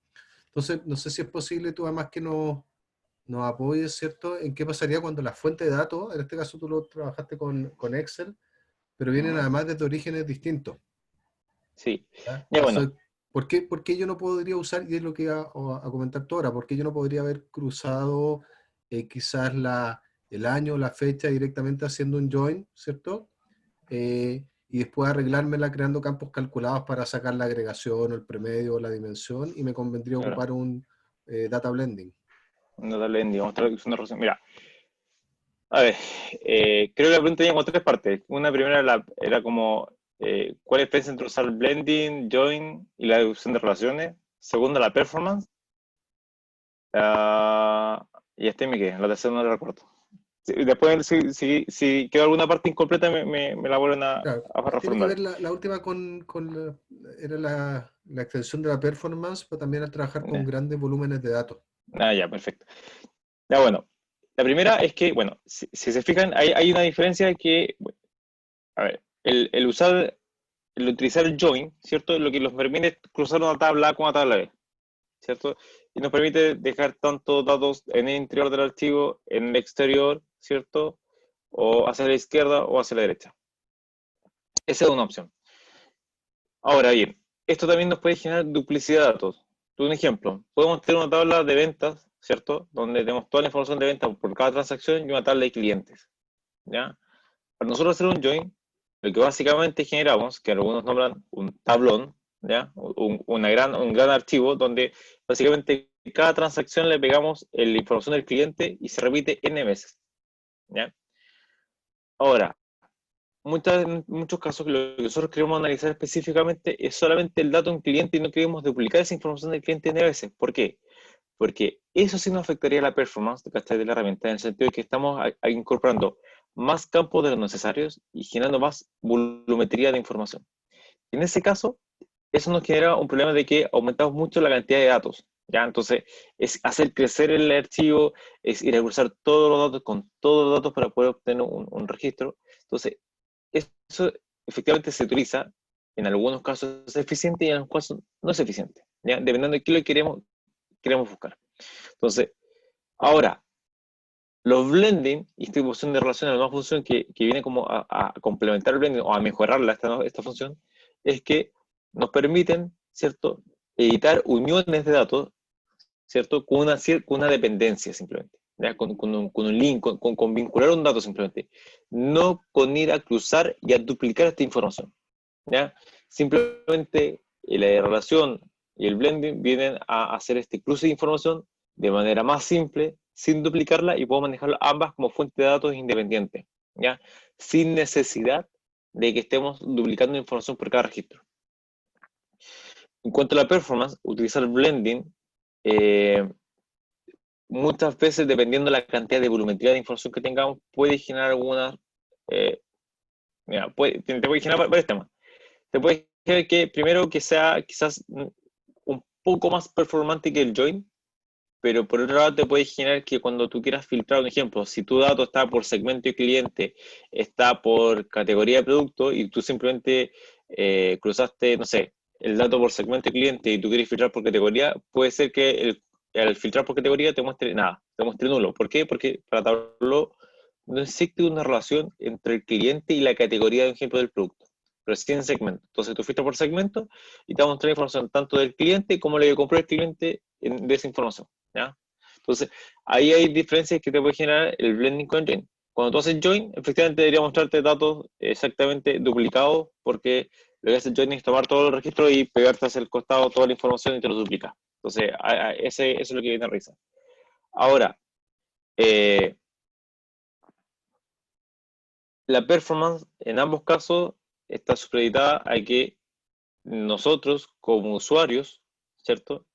Entonces, no sé si es posible tú además que nos apoyes, ¿cierto? En qué pasaría cuando la fuente de datos, en este caso tú lo trabajaste con Excel, pero vienen Mm, además desde orígenes distintos. sí. ¿Ya? Ya bueno, Entonces, por qué yo no podría usar, y es lo que iba a comentar tú ahora, por qué yo no podría haber cruzado quizás el año, la fecha directamente haciendo un join, ¿cierto? Y después arreglármela creando campos calculados para sacar la agregación o el promedio o la dimensión, y me convendría claro, ocupar un data blending. no darle en, digamos, traducción de relación. Mira, a ver, creo que la pregunta tenía como tres partes. Una primera era como, ¿cuál es la diferencia entre usar blending, join y la deducción de relaciones? Segunda, la performance. Ah, y este me quedé, la tercera no la recuerdo. Después, si quedó alguna parte incompleta, me la vuelven Claro, a tiene que reformular. ver la última era la extensión de la performance, pero también al trabajar con Ya. grandes volúmenes de datos. Ya, perfecto. Ya, bueno. La primera es que, bueno, si se fijan, hay una diferencia que, bueno, a ver, el utilizar el join, ¿cierto? Lo que nos permite es cruzar una tabla A con una tabla B, ¿cierto? Y nos permite dejar tanto datos en el interior del archivo, en el exterior, ¿cierto? O hacia la izquierda o hacia la derecha. Esa es una opción. Ahora bien, esto también nos puede generar duplicidad de datos. Un ejemplo, podemos tener una tabla de ventas, ¿cierto? Donde tenemos toda la información de venta por cada transacción y una tabla de clientes, ¿ya? Para nosotros hacer un join, lo que básicamente generamos, que algunos nombran un tablón, ¿ya? Un gran archivo donde básicamente cada transacción le pegamos la información del cliente y se repite n veces, ¿ya? Ahora, en muchos casos lo que nosotros queremos analizar específicamente es solamente el dato de un cliente y no queremos duplicar esa información del cliente n veces. ¿Por qué? Porque eso sí nos afectaría la performance, ¿cachai? De la herramienta, en el sentido de que estamos incorporando más campos de los necesarios y generando más volumetría de información. En ese caso, eso nos genera un problema de que aumentamos mucho la cantidad de datos, ¿ya? Entonces, es hacer crecer el archivo, es ir a cruzar todos los datos con todos los datos para poder obtener un registro. Entonces, eso efectivamente se utiliza, en algunos casos es eficiente y en algunos casos no es eficiente, ¿ya? Dependiendo de qué lo queremos buscar. Entonces, ahora, los blending y esta función de relación, la nueva función que viene como a complementar el blending o a mejorarla, esta función, es que nos permiten, ¿cierto?, editar uniones de datos, ¿cierto?, con una dependencia simplemente, ¿ya? Con un link, con vincular un dato simplemente, no con ir a cruzar y a duplicar esta información, ¿ya? Simplemente la relación y el blending vienen a hacer este cruce de información de manera más simple, sin duplicarla, y puedo manejar ambas como fuente de datos independientes, ¿ya? Sin necesidad de que estemos duplicando información por cada registro. En cuanto a la performance, utilizar blending, eh, muchas veces, dependiendo de la cantidad de volumetría de información que tengamos, puede generar algunas, eh, mira, te puede generar varios temas. Te puede generar que, primero, que sea quizás un poco más performante que el join, pero por otro lado te puede generar que cuando tú quieras filtrar un ejemplo, si tu dato está por segmento de cliente, está por categoría de producto y tú simplemente cruzaste, no sé, el dato por segmento de cliente y tú quieres filtrar por categoría, puede ser que al filtrar por categoría te muestre nada, te muestre nulo. ¿Por qué? Porque para Tableau no existe una relación entre el cliente y la categoría de un ejemplo del producto, pero sí en segmento. Entonces tú filtras por segmento y te va a mostrar información tanto del cliente como lo que compró el cliente de esa información, ¿ya? Entonces, ahí hay diferencias que te puede generar el blending con join. Cuando tú haces join, efectivamente debería mostrarte datos exactamente duplicados, porque lo que hace el join es tomar todos los registros y pegarte hacia el costado toda la información y te lo duplica. Entonces, eso es lo que viene a risa. Ahora, eh, la performance en ambos casos está supeditada a que nosotros, como usuarios, ¿cierto?,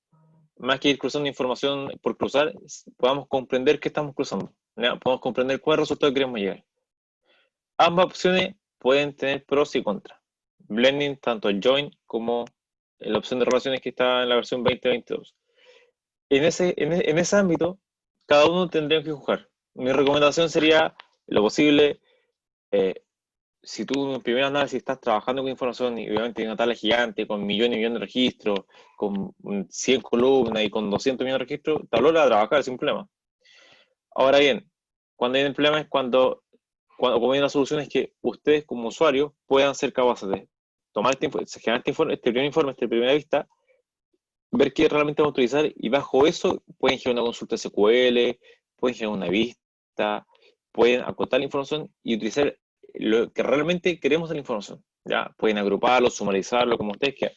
más que ir cruzando información por cruzar, podamos comprender qué estamos cruzando, ¿ya? Podemos comprender cuál resultado queremos llegar. Ambas opciones pueden tener pros y contras. Blending, tanto el join como la opción de relaciones que está en la versión 2022. En ese ámbito, cada uno tendría que jugar. Mi recomendación sería, lo posible, eh, si tú en primer análisis estás trabajando con información y obviamente hay una tabla gigante con millones y millones de registros, con 100 columnas y con 200 millones de registros, Tableau la va a trabajar sin problema. Ahora bien, cuando hay un problema es como hay una solución es que ustedes como usuarios puedan ser capaces de tomar generar este primer informe, esta primera vista, ver qué realmente vamos a utilizar y bajo eso pueden generar una consulta SQL, pueden generar una vista, pueden acotar la información y utilizar lo que realmente queremos de la información. ¿Ya? Pueden agruparlo, sumarizarlo, como ustedes quieran.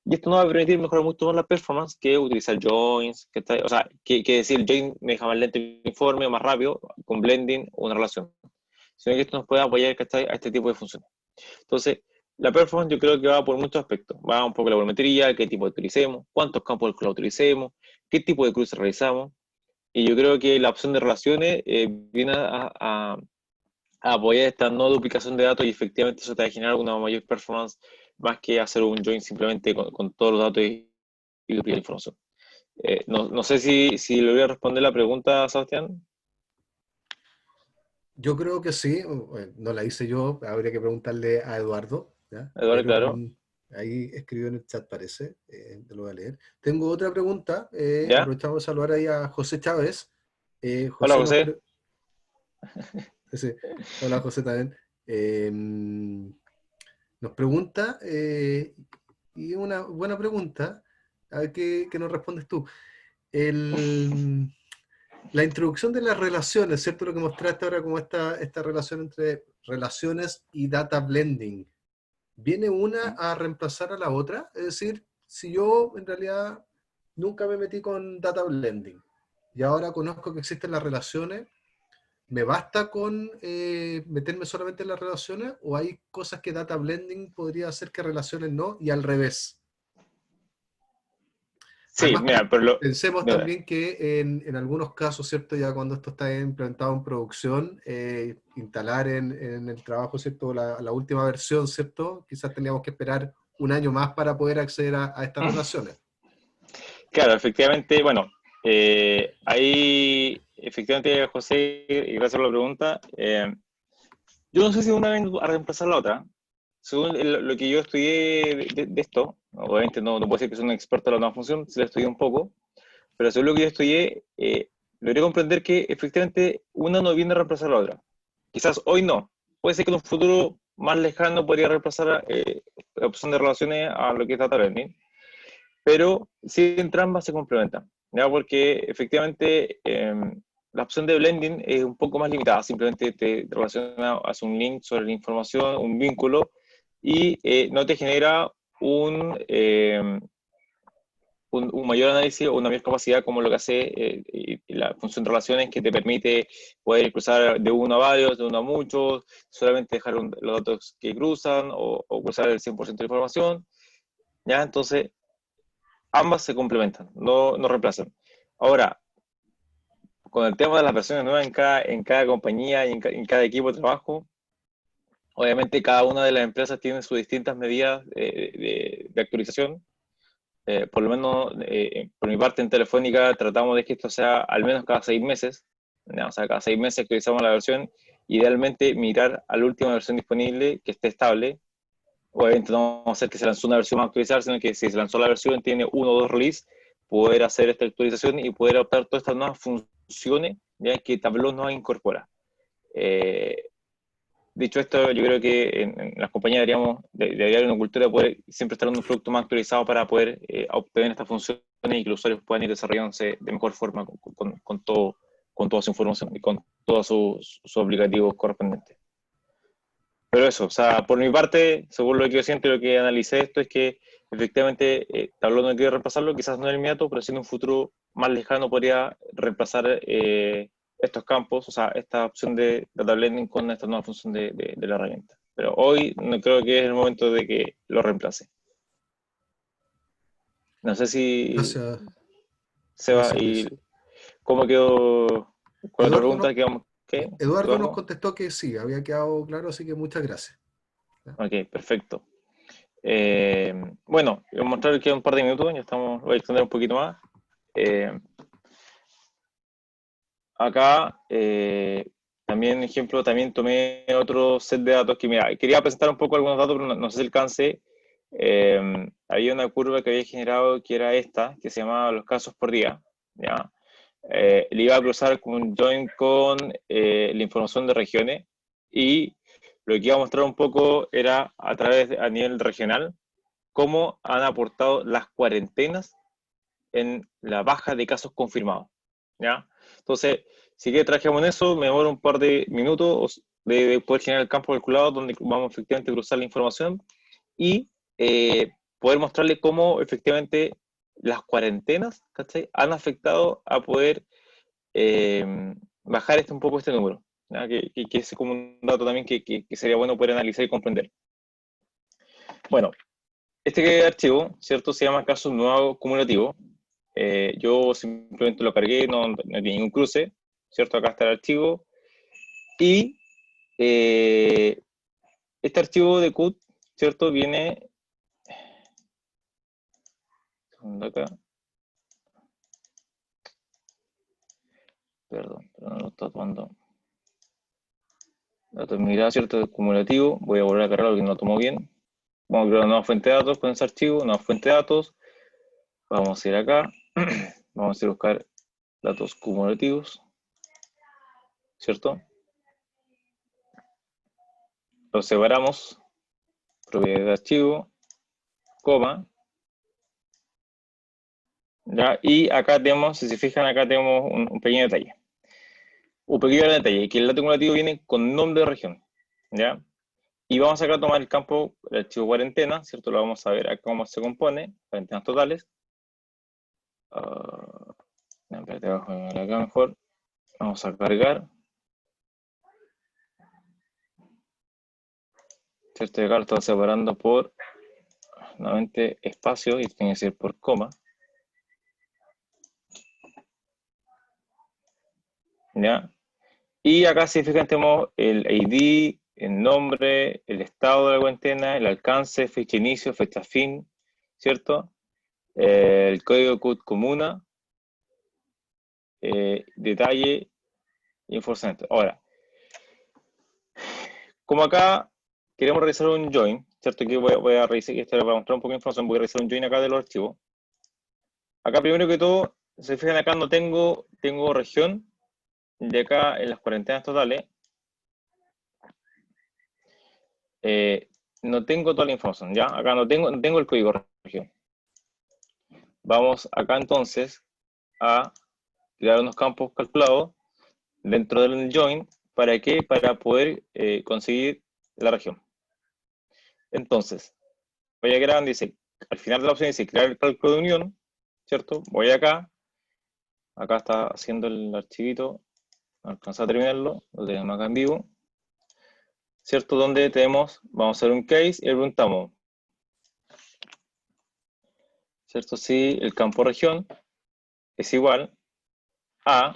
Y esto nos va a permitir mejorar mucho más la performance que utilizar joins, o sea, que decir el join me deja más lento el informe o más rápido con blending o una relación. Sino que esto nos puede apoyar, ¿cachai?, a este tipo de funciones. Entonces, la performance yo creo que va por muchos aspectos. Va un poco la volumetría, qué tipo utilicemos, cuántos campos del cloud utilicemos, qué tipo de cruce realizamos. Y yo creo que la opción de relaciones viene a apoyar esta no duplicación de datos y efectivamente eso te va a generar una mayor performance más que hacer un join simplemente con todos los datos y duplicar la información. No sé si le voy a responder la pregunta, Sebastián. Yo creo que sí, no la hice yo, habría que preguntarle a Eduardo, ¿ya? Eduardo, Pero claro. ahí escribió en el chat, parece, te lo voy a leer. Tengo otra pregunta, ¿Ya? aprovechamos de saludar ahí a José Chávez. Hola, José José. sí, hola José también. Nos pregunta, y una buena pregunta, a ver qué nos respondes tú. El, la introducción de las relaciones, ¿cierto? Lo que mostraste ahora como esta relación entre relaciones y data blending. ¿Viene una a reemplazar a la otra? Es decir, si yo en realidad nunca me metí con data blending y ahora conozco que existen las relaciones, ¿me basta con meterme solamente en las relaciones o hay cosas que data blending podría hacer que relaciones no y al revés? Sí, Además, mira, pero pensemos mira, también que en algunos casos, ¿cierto? Ya cuando esto está implementado en producción, instalar en el trabajo, ¿cierto? La última versión, ¿cierto? Quizás teníamos que esperar un año más para poder acceder a estas relaciones. claro, efectivamente, bueno, ahí, efectivamente, José, y gracias por la pregunta, yo no sé si una vez a reemplazar la otra. Según lo que yo estudié de esto, obviamente no puedo decir que soy un experto en la nueva función, sí la estudié un poco, pero según lo que yo estudié, logré comprender que efectivamente una no viene a reemplazar a la otra. Quizás hoy no. Puede ser que en un futuro más lejano podría reemplazar la opción de relaciones a lo que es data learning, pero sí entre ambas se complementan, ¿ya? Porque efectivamente la opción de blending es un poco más limitada, simplemente te relaciona, hace un link sobre la información, un vínculo, y no te genera un mayor análisis o una mayor capacidad como lo que hace la función de relaciones que te permite poder cruzar de uno a varios, de uno a muchos, solamente dejar los datos que cruzan o cruzar el 100% de la información, ¿ya? Entonces, ambas se complementan, no reemplazan. Ahora, con el tema de las versiones nuevas en cada compañía y en cada equipo de trabajo, obviamente cada una de las empresas tiene sus distintas medidas de actualización. Por lo menos, por mi parte en Telefónica, tratamos de que esto sea al menos cada 6 meses. ¿Ya? O sea, cada 6 meses actualizamos la versión. Idealmente, mirar a la última versión disponible que esté estable. Obviamente no vamos a hacer que se lanzó una versión más actualizada, sino que si se lanzó la versión, tiene uno o dos releases, poder hacer esta actualización y poder adoptar todas estas nuevas funciones, ya que Tableau nos incorpora. Eh, Dicho esto, yo creo que en las compañías debería haber una cultura de poder siempre estar en un producto más actualizado para poder obtener estas funciones y que los usuarios puedan ir desarrollándose de mejor forma con toda su información y con todos sus aplicativos correspondientes. Pero eso, o sea, por mi parte, según lo que yo siento y lo que analicé esto, es que efectivamente Tableau no quiere reemplazarlo, quizás no en el inmediato, pero sí en un futuro más lejano podría reemplazar estos campos, o sea, esta opción de data blending con esta nueva función de la herramienta. Pero hoy no creo que es el momento de que lo reemplace. No sé si Gracias, se va gracias y Luis. cómo quedó con la otra Eduardo, pregunta que vamos. ¿Qué? Eduardo nos Eduardo. contestó que sí, había quedado claro, así que muchas gracias. Ok, perfecto. Bueno, voy a mostrar que un par de minutos, ya estamos, voy a extender un poquito más. Eh, Acá, también, ejemplo, también tomé otro set de datos que, mira, quería presentar un poco algunos datos, pero no sé si alcance. Había una curva que había generado que era esta, que se llamaba los casos por día, ¿ya? Le iba a cruzar con un join con la información de regiones y lo que iba a mostrar un poco era a nivel regional cómo han aportado las cuarentenas en la baja de casos confirmados, ¿ya? Entonces, si que trabajamos en eso, me demora un par de minutos de poder generar el campo calculado donde vamos efectivamente a cruzar la información y poder mostrarle cómo efectivamente las cuarentenas, ¿cachai?, han afectado a poder eh, bajar un poco este número, ¿ya? Que es como un dato también que sería bueno poder analizar y comprender. Bueno, este archivo, ¿cierto? Se llama caso nuevo acumulativo. Yo simplemente lo cargué, no tiene ningún cruce, ¿cierto? Acá está el archivo. Y eh, este archivo de CUT, ¿cierto? Viene. Acá, perdón, pero no lo está tomando. Datos migrados, ¿cierto? Acumulativo. Voy a volver a cargarlo porque no lo tomó bien. Vamos a crear una nueva fuente de datos con ese archivo, nueva fuente de datos. Vamos a ir acá. Vamos a ir a buscar datos cumulativos, ¿cierto? Lo separamos, propiedad de archivo, coma, ¿ya? Y acá tenemos, si se fijan, acá tenemos un pequeño detalle. Un pequeño detalle, que el dato acumulativo viene con nombre de región, ¿ya? Y vamos acá a tomar el campo, el archivo cuarentena, ¿cierto? Lo vamos a ver acá cómo se compone, cuarentenas totales. Espérate, vamos a ver acá mejor. Vamos a cargar, ¿cierto? Y acá lo estoy separando por, nuevamente, espacio, y tiene que ser por coma, ¿ya? Y acá, si fijan, tenemos el ID, el nombre, el estado de la cuarentena, el alcance, fecha de inicio, fecha fin, ¿cierto? El código CUT comuna, detalle y enforzamiento. Ahora, como acá queremos realizar un join, ¿cierto? Que voy a revisar, esto les voy a mostrar un poco de información, voy a realizar un join acá de los archivos. Acá primero que todo, se fijan acá no tengo región, de acá en las cuarentenas totales, no tengo toda la información, ¿ya? Acá no tengo el código de región. Vamos acá entonces a crear unos campos calculados dentro del join. ¿Para qué? Para poder conseguir la región. Entonces, voy a crear, dice, al final de la opción dice crear el cálculo de unión, ¿cierto? Voy acá está haciendo el archivito, no alcanza a terminarlo, lo tenemos acá en vivo, ¿cierto? Donde tenemos, vamos a hacer un case y le preguntamos, ¿cierto? Si el campo región es igual a,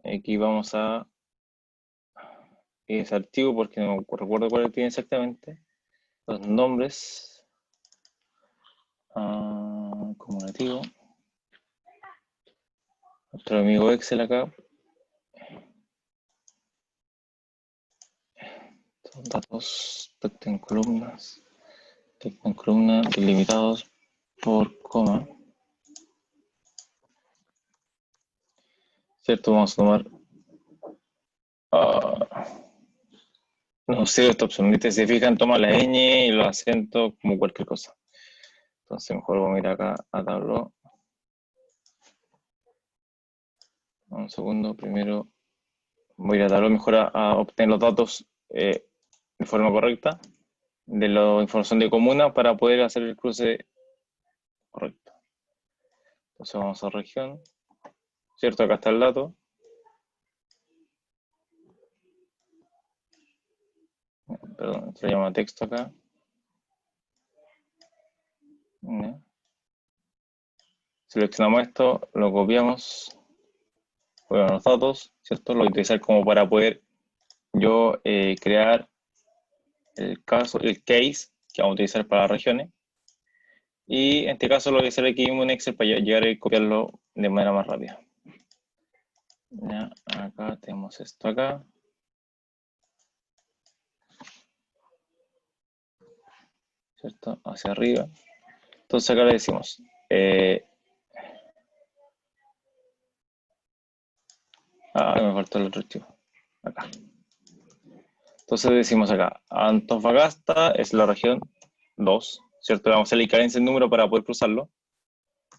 aquí vamos a ese archivo porque no recuerdo cuál tiene exactamente, los nombres, acumulativo, nuestro amigo Excel acá, datos, texto en columnas, delimitados por coma, ¿cierto? Vamos a tomar, no sé, esta opción, ¿viste? Si se fijan, toma la ñ y los acentos como cualquier cosa. Entonces mejor vamos a ir acá a Tableau. Un segundo, primero voy a ir a Tableau mejor a obtener los datos de forma correcta de la información de comuna para poder hacer el cruce correcto. Entonces vamos a región, ¿cierto? Acá está el dato. Perdón, se llama texto acá. Seleccionamos esto, lo copiamos, los datos, ¿cierto? Lo voy a utilizar como para poder yo crear el case que vamos a utilizar para las regiones. Y en este caso lo voy a hacer aquí mismo en Excel para llegar y copiarlo de manera más rápida. Ya, acá tenemos esto acá. ¿Cierto? Hacia arriba. Entonces acá le decimos, me faltó el otro archivo. Acá. Entonces decimos acá, Antofagasta es la región 2, ¿cierto? Vamos a hacer ese número para poder cruzarlo.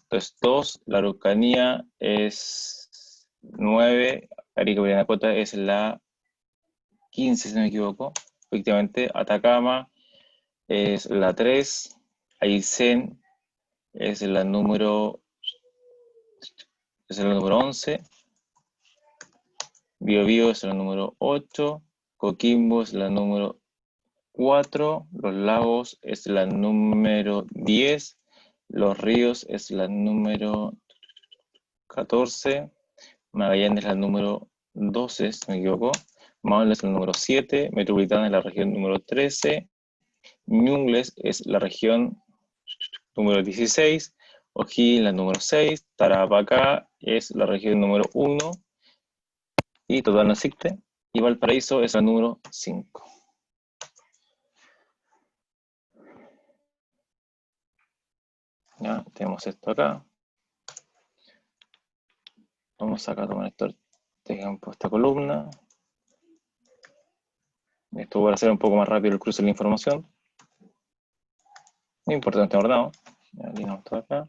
Entonces 2, la Araucanía es 9, Arica Parinacota es la 15, si no me equivoco. Efectivamente, Atacama es la 3, Aysén es la número 11, Biobío es la número 8, Coquimbo es la número 4, Los Lagos es la número 10, Los Ríos es la número 14, Magallanes es la número 12, si no me equivoco, Maule es el número 7, Metropolitana es la región número 13, Ñuble es la región número 16, O'Higgins la número 6, Tarapacá es la región número 1, y total no existe, y Valparaíso es la número 5. Ya tenemos esto acá. Vamos acá a tomar este ejemplo, esta columna. Esto va a hacer un poco más rápido el cruce de la información. Muy importante ordenado. Ya alineamos todo acá.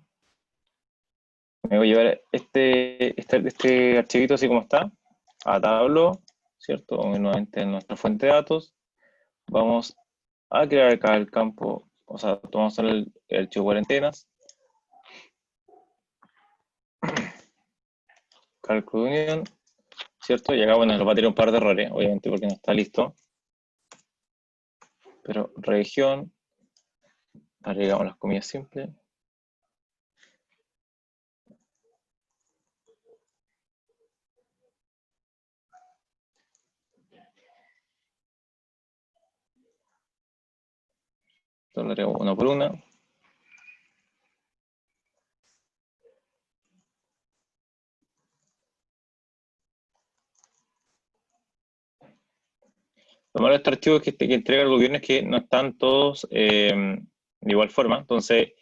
Me voy a llevar este archivito así como está, a Tableau, ¿cierto? O nuevamente en nuestra fuente de datos. Vamos a crear acá el campo, o sea, tomamos el archivo cuarentenas, cálculo de unión, ¿cierto? Y acá, bueno, nos va a tener un par de errores, obviamente porque no está listo. Pero región, agregamos las comillas simples. Entonces lo agrego una por una. Lo malo de este archivo que entrega el gobierno es que no están todos de igual forma. Entonces,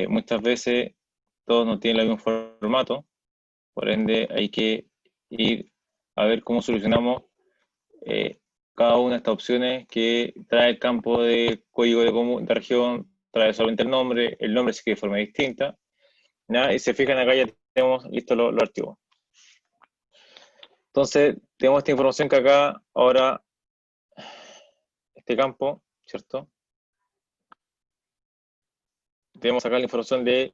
muchas veces todos no tienen el mismo formato. Por ende, hay que ir a ver cómo solucionamos cada una de estas opciones que trae el campo de código de región, trae solamente el nombre se escribe de forma distinta. ¿Ya? Y se fijan acá ya tenemos listos los archivos. Entonces, tenemos esta información que acá ahora este campo, ¿cierto? Tenemos acá la información de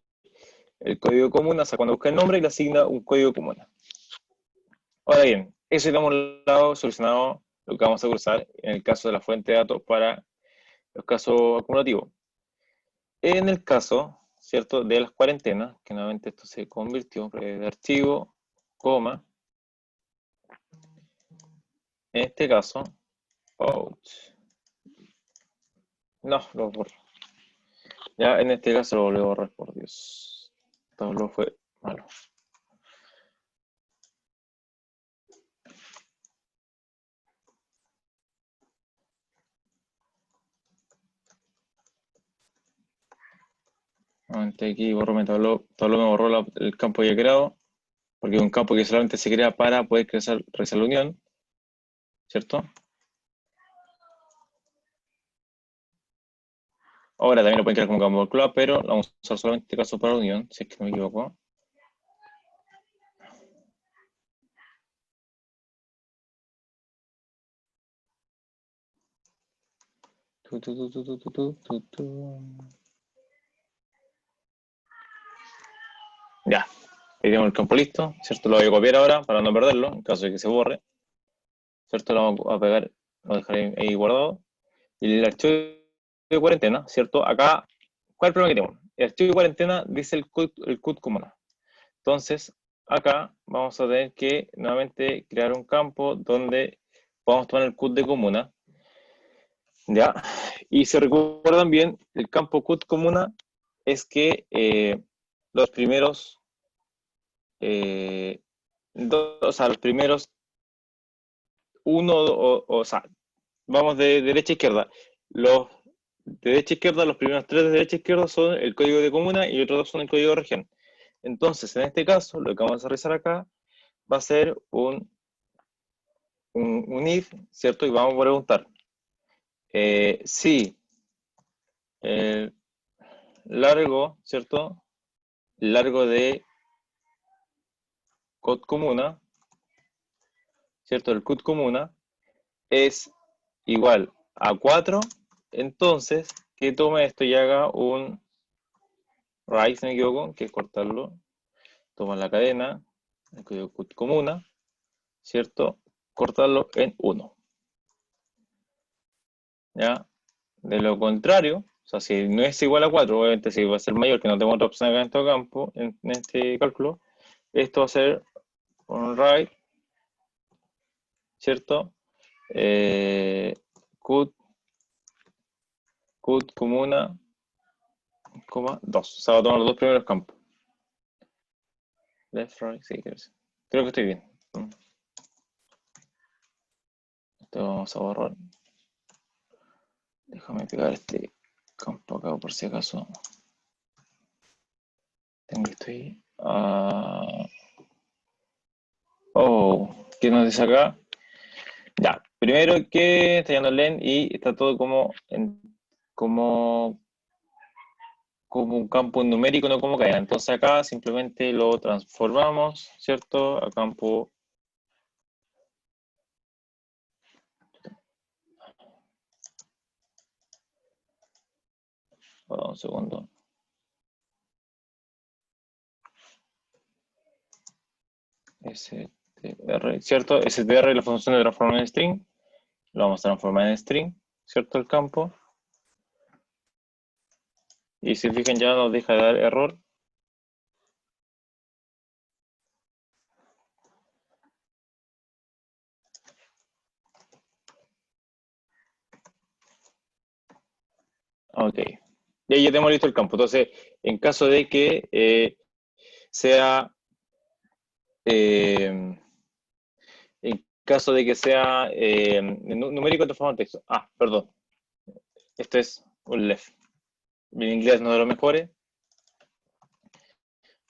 el código común, o sea, cuando busca el nombre y le asigna un código común. Ahora bien, eso ya hemos lado solucionado lo que vamos a cruzar en el caso de la fuente de datos para los casos acumulativos. En el caso, ¿cierto?, de las cuarentenas, que nuevamente esto se convirtió de archivo, coma, en este caso, ouch. No, lo borro. Ya en este caso lo volví a borrar, por Dios. Todo lo fue malo. Nuevamente aquí borró mi tabló me borró el campo ya creado, porque es un campo que solamente se crea para poder realizar la unión, ¿cierto? Ahora también lo pueden crear como campo club, pero lo vamos a usar solamente en este caso para la unión, si es que no me equivoco. Ya, ahí tenemos el campo listo, ¿cierto? Lo voy a copiar ahora para no perderlo, en caso de que se borre, ¿cierto? Lo vamos a pegar, lo dejaré ahí guardado. Y el archivo de cuarentena, ¿cierto? Acá, ¿cuál es el problema que tenemos? El archivo de cuarentena dice el CUT común. Entonces, acá vamos a tener que nuevamente crear un campo donde vamos a tomar el CUT de comuna. ¿Ya? Y si recuerdan bien, el campo CUT comuna es que los primeros, o sea, los primeros uno, o sea, vamos de derecha a izquierda. Los de derecha a izquierda, los primeros tres de derecha a izquierda son el código de comuna y otros dos son el código de región. Entonces, en este caso, lo que vamos a realizar acá va a ser un if, ¿cierto? Y vamos a preguntar si el largo, ¿cierto? Largo de CUT comuna, ¿cierto? El CUT comuna es igual a 4, entonces que tome esto y haga un write, si no me equivoco, que es cortarlo, toma la cadena, el código CUT comuna, ¿cierto? Cortarlo en 1. ¿Ya? De lo contrario, o sea, si no es igual a 4, obviamente si va a ser mayor, que no tengo otra opción acá en este campo, en este cálculo, esto va a ser un write, ¿cierto? CUT comuna, 2. O sea, va a tomar los dos primeros campos. Left, right, sí, creo que estoy bien. Esto vamos a borrar. Déjame pegar este campo acá por si acaso. Tengo esto ahí. Oh, ¿qué nos dice acá? Ya, primero que está llenando el len y está todo como como un campo numérico, no como cadena. Entonces acá simplemente lo transformamos, ¿cierto? A campo. Perdón, un segundo. str, ¿cierto? str es la función de transformar en string. Lo vamos a transformar en string, ¿cierto? El campo. Y si fijan ya nos deja de dar error. Ok. Y ahí ya tenemos listo el campo. Entonces, en caso de que sea en caso de que sea numérico transformado en texto. Ah, perdón. Esto es un left. Mi inglés no es de los mejores,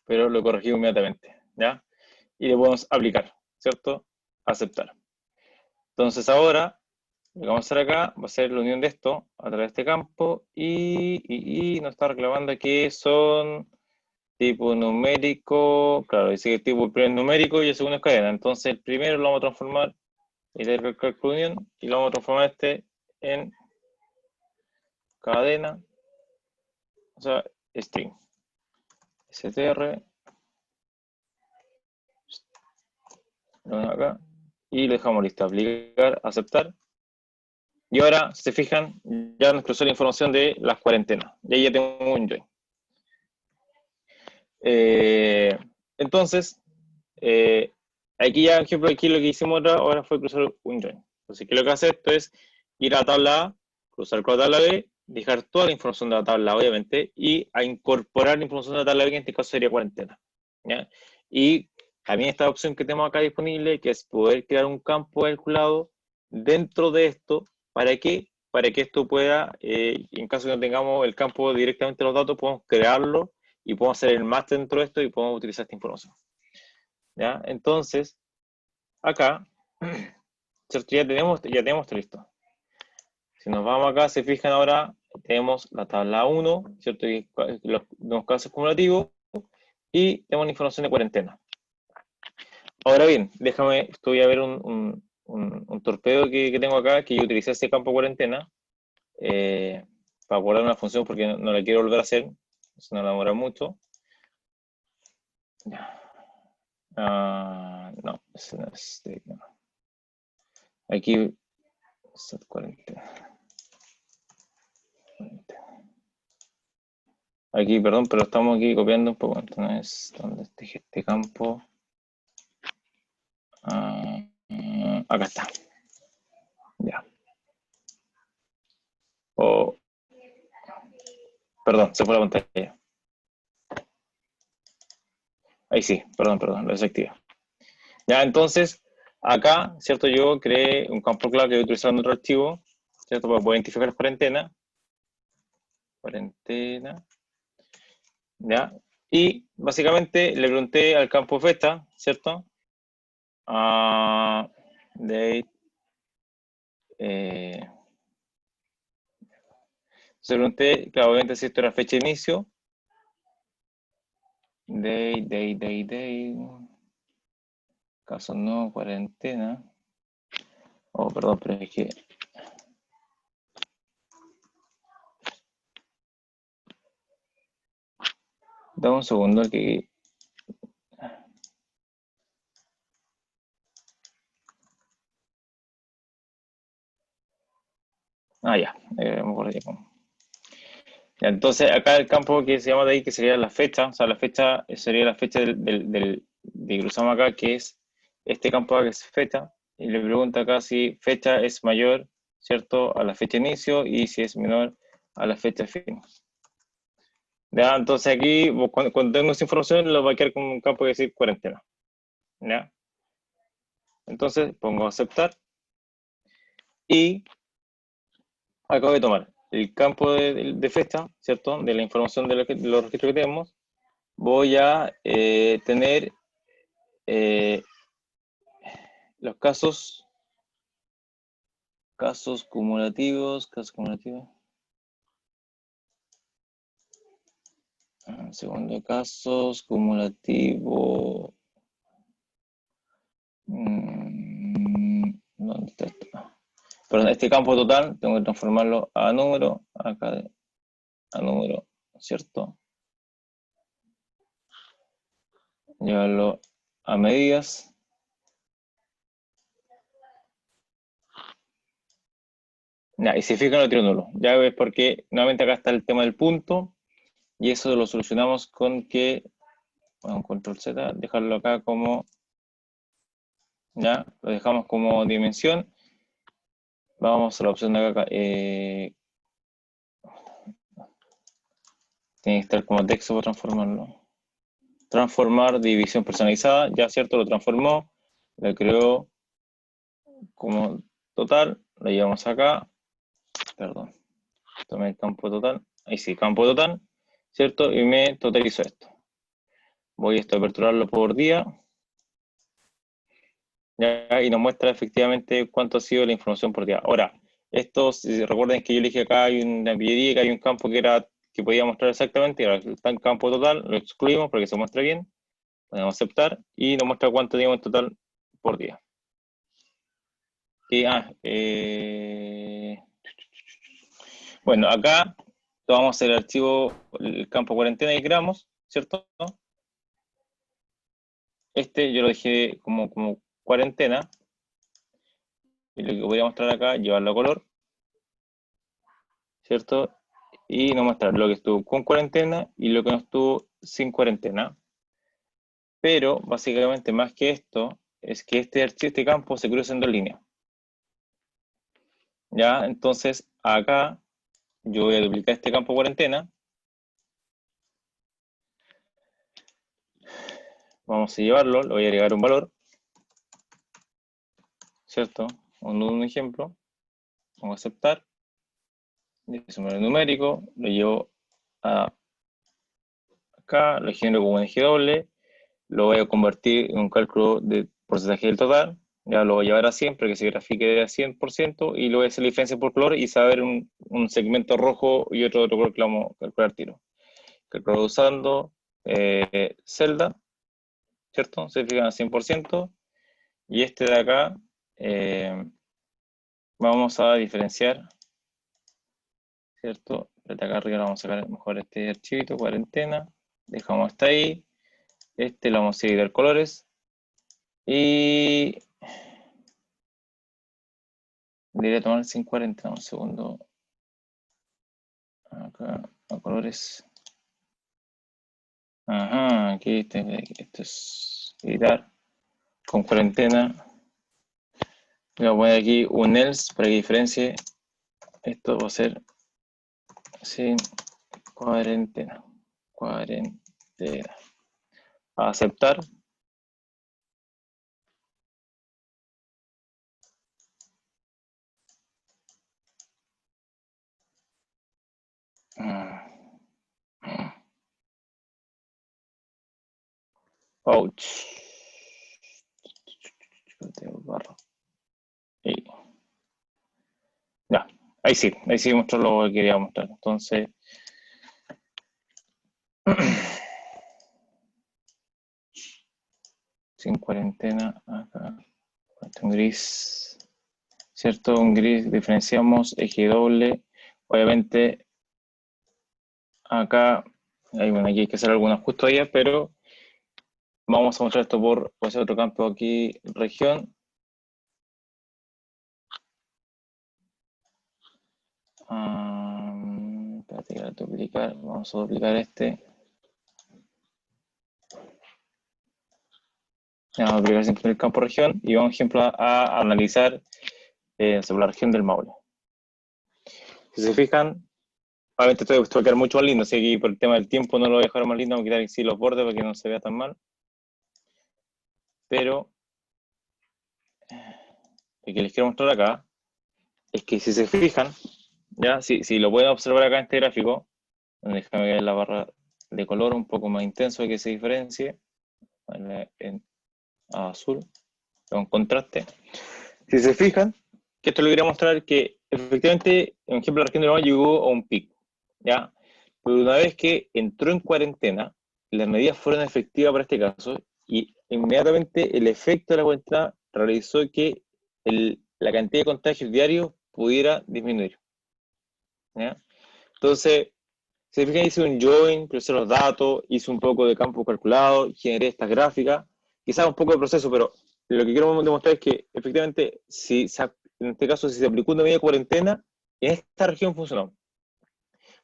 pero lo corregí inmediatamente, ¿ya? Y le podemos aplicar, ¿cierto? Aceptar. Entonces ahora, lo que vamos a hacer acá va a ser la unión de esto a través de este campo y nos está reclamando que son tipo numérico, claro, dice que el tipo el primero es numérico y el segundo es cadena. Entonces el primero lo vamos a transformar y el cálculo de unión y lo vamos a transformar este en cadena, o sea, string. str, acá, y lo dejamos listo, aplicar, aceptar. Y ahora, si se fijan, ya nos cruzó la información de las cuarentenas. Y ahí ya tengo un join. Entonces, aquí ya, por ejemplo, aquí lo que hicimos ahora fue cruzar un join. Entonces, aquí lo que hace esto es ir a la tabla A, cruzar con la tabla B, dejar toda la información de la tabla A, obviamente, y a incorporar la información de la tabla B, que en este caso sería cuarentena. ¿Ya? Y también esta opción que tenemos acá disponible, que es poder crear un campo calculado dentro de esto. ¿Para qué? Para que esto pueda, en caso de que no tengamos el campo directamente los datos, podemos crearlo y podemos hacer el match dentro de esto y podemos utilizar esta información. ¿Ya? Entonces, acá, ¿cierto? Ya tenemos esto listo. Si nos vamos acá, se fijan ahora, tenemos la tabla 1, ¿cierto? Y los casos cumulativos y tenemos la información de cuarentena. Ahora bien, déjame, estoy a ver un torpedo que tengo acá, que yo utilicé este campo cuarentena para guardar una función porque no la quiero volver a hacer, eso no la demora mucho. No, ese no es no. Aquí, set cuarentena. Aquí, perdón, pero estamos aquí copiando un poco. Entonces, ¿dónde está este campo? Acá está. Ya. Oh, perdón, se fue la pantalla. Ahí sí, perdón, lo desactivé. Ya, entonces, acá, ¿cierto? Yo creé un campo clave que voy a utilizar en otro archivo, ¿cierto? Para poder identificar las cuarentenas. Cuarentena. ¿Ya? Y básicamente le pregunté al campo fecha, ¿cierto? Date. Se pregunté, claro, obviamente si esto era fecha de inicio. Date. Caso no, cuarentena. Oh, perdón, pero es que. Dame un segundo que. Ya, me acuerdo ya. Ya, entonces, acá el campo que se llama de ahí, que sería la fecha, o sea, la fecha sería la fecha de que cruzamos acá, que es este campo acá, que es fecha, y le pregunta acá si fecha es mayor, ¿cierto?, a la fecha de inicio y si es menor a la fecha fin. Ya, entonces aquí, cuando tengo esa información, lo va a quedar con un campo que dice cuarentena. ¿Ya? Entonces, pongo aceptar y acabo de tomar el campo de fecha, ¿cierto?, de la información de los registros que tenemos. Voy a tener los casos cumulativos. Segundo de casos, cumulativo. ¿Dónde está esto? Perdón, este campo total tengo que transformarlo a número, acá a número, ¿cierto? Llevarlo a medidas. Ya, y si fijan lo tiro nulo. Ya ves porque nuevamente acá está el tema del punto y eso lo solucionamos con que, bueno, control Z, dejarlo acá como, ya, lo dejamos como dimensión. Vamos a la opción de acá, tiene que estar como texto para transformarlo. Transformar división personalizada, ya cierto, lo transformó, lo creó como total, lo llevamos acá, perdón, tomé el campo total, ahí sí, campo total, cierto, y me totalizo esto. Voy a aperturarlo por día, ya, y nos muestra efectivamente cuánto ha sido la información por día. Ahora, esto, si recuerden que yo le dije acá hay una pillería, que hay un campo que podía mostrar exactamente, y ahora está en campo total, lo excluimos para que se muestre bien, podemos aceptar, y nos muestra cuánto teníamos en total por día. Y, bueno, acá tomamos el archivo, el campo cuarentena y creamos, ¿cierto? Este yo lo dejé como cuarentena, y lo que voy a mostrar acá, llevarlo a color, ¿cierto? Y nos muestra lo que estuvo con cuarentena y lo que no estuvo sin cuarentena. Pero, básicamente, más que esto, es que este campo se cruza en dos líneas. ¿Ya? Entonces, acá yo voy a duplicar este campo cuarentena. Vamos a llevarlo, le voy a agregar un valor, ¿cierto? Un ejemplo. Vamos a aceptar. Dice numérico, lo llevo a acá, lo genero como un eje doble, lo voy a convertir en un cálculo de porcentaje del total, ya lo voy a llevar a 100 para que se grafique a 100% y lo voy a hacer la diferencia por color y saber un segmento rojo y otro color que vamos a calcular tiro. Calculo usando celda, ¿cierto? Se fijan a 100% y este de acá vamos a diferenciar, ¿cierto? Desde acá arriba vamos a sacar mejor este archivito, cuarentena, dejamos hasta ahí, este lo vamos a dividir colores y debería tomar sin cuarentena, un segundo, acá a colores, ajá, aquí esto es editar con cuarentena, voy a poner aquí un else para que diferencie, esto va a ser sin cuarentena, a aceptar. Ouch. Y ya, ahí sí mostró lo que quería mostrar. Entonces, sin cuarentena, acá, un gris, ¿cierto? Un gris, diferenciamos eje doble, obviamente, acá, bueno, aquí hay que hacer algún ajuste todavía, pero vamos a mostrar esto por hacer otro campo aquí, región. Espérate que duplicar, vamos a duplicar este. Vamos a duplicar siempre el campo región y vamos, ejemplo, a analizar sobre la región del Maule. Si se fijan, obviamente esto va a quedar mucho más lindo, así que por el tema del tiempo no lo voy a dejar más lindo, vamos a quitar aquí los bordes para que no se vea tan mal. Pero lo que les quiero mostrar acá es que si se fijan, ya si lo pueden observar acá en este gráfico, déjame ver la barra de color un poco más intenso que se diferencie, en azul, con contraste. Si se fijan, que esto lo quería mostrar que efectivamente, en ejemplo, la región del Maule llegó a un pico, ¿ya? Pero una vez que entró en cuarentena, las medidas fueron efectivas para este caso y inmediatamente el efecto de la cuarentena realizó que la cantidad de contagios diarios pudiera disminuir. ¿Ya? Entonces, si se fijan, hice un join, procesé los datos, hice un poco de campo calculado, generé estas gráficas, quizás un poco de proceso, pero lo que quiero demostrar es que efectivamente, en este caso, si se aplicó una medida de cuarentena, en esta región funcionó.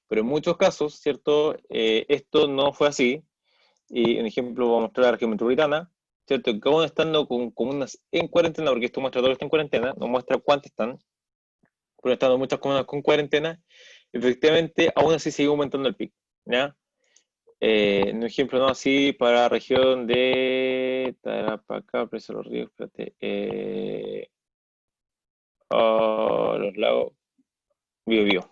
Pero en muchos casos, ¿cierto? Esto no fue así. Y un ejemplo, voy a mostrar la región metropolitana, ¿cierto? Que aún estando con comunas en cuarentena, porque esto muestra todo lo que está en cuarentena, no muestra cuántas están, pero estando muchas comunas con cuarentena, efectivamente, aún así sigue aumentando el pico, ¿ya? Un ejemplo, ¿no? Así para la región de Tarapacá, Presa de los Ríos, espérate, los lagos, Biobío,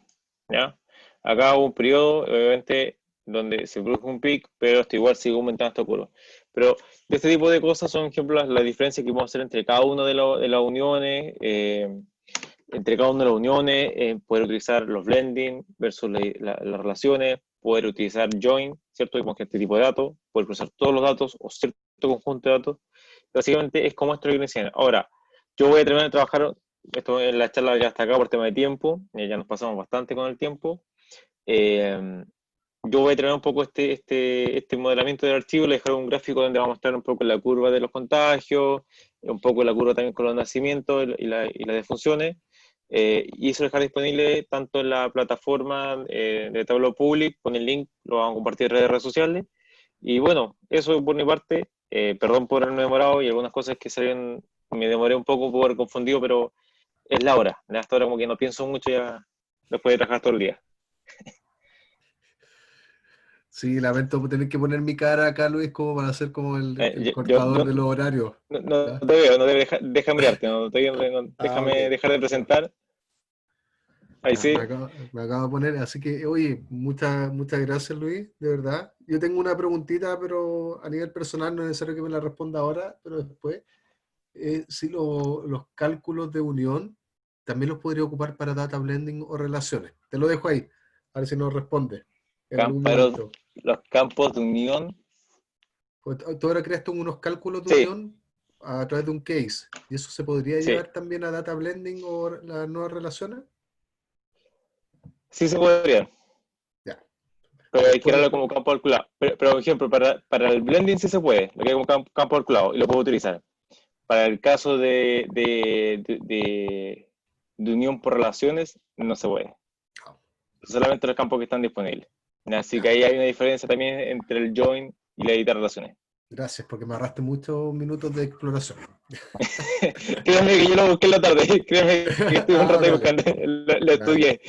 ¿ya? Acá hubo un periodo, obviamente, donde se produjo un pic, pero esto igual sigue aumentando esta curva. Pero de este tipo de cosas son ejemplos las diferencias que podemos hacer entre cada una de las uniones, entre cada una de las uniones, poder utilizar los blending versus las relaciones, poder utilizar join, ¿cierto? Con este tipo de datos, poder procesar todos los datos o cierto conjunto de datos. Básicamente es como esto que enseñan. Ahora, yo voy a terminar de trabajar, esto en la charla ya está acá por tema de tiempo, ya nos pasamos bastante con el tiempo. Yo voy a traer un poco este modelamiento del archivo, le dejaré un gráfico donde va a mostrar un poco la curva de los contagios, un poco la curva también con los nacimientos y las defunciones, y eso lo dejaré disponible tanto en la plataforma de Tableau Public, con el link, lo vamos a compartir en redes sociales, y bueno, eso por mi parte, perdón por haberme demorado y algunas cosas que salieron, me demoré un poco por confundido, pero es la hora, hasta ahora como que no pienso mucho ya después de trabajar todo el día. Sí, lamento tener que poner mi cara acá, Luis, como para hacer como el cortador Yo de los horarios. no ¿Ya? te veo, no te deja mirarte, Ah, ok. déjame dejar de Ya, presentar. Ahí ya, sí. me acabo de poner. Así que, oye, muchas gracias, Luis, de verdad. Yo tengo una preguntita, pero a nivel personal no es necesario que me la responda ahora, pero después. Si los cálculos de unión también los podría ocupar para data blending o relaciones. Te lo dejo ahí, a ver si nos responde en algún Pero momento. los campos de unión. Pues, tú ahora creaste unos cálculos de Sí, unión a través de un case, y eso se podría sí. llevar también a data blending o las nuevas relaciones. Sí se podría. Ya, Pero hay que después, darle como campo calculado. Pero, por ejemplo, para el blending sí se puede. Lo que como campo calculado y lo puedo utilizar. Para el caso de unión por relaciones, no se puede. Solamente los campos que están disponibles. Así que ya. ahí hay una diferencia también entre el join y la edita relaciones. Gracias, porque me ahorraste muchos minutos de exploración. Créeme que yo lo busqué en la tarde, créeme que estuve un Ah, rato dale, buscando, lo dale. estudié.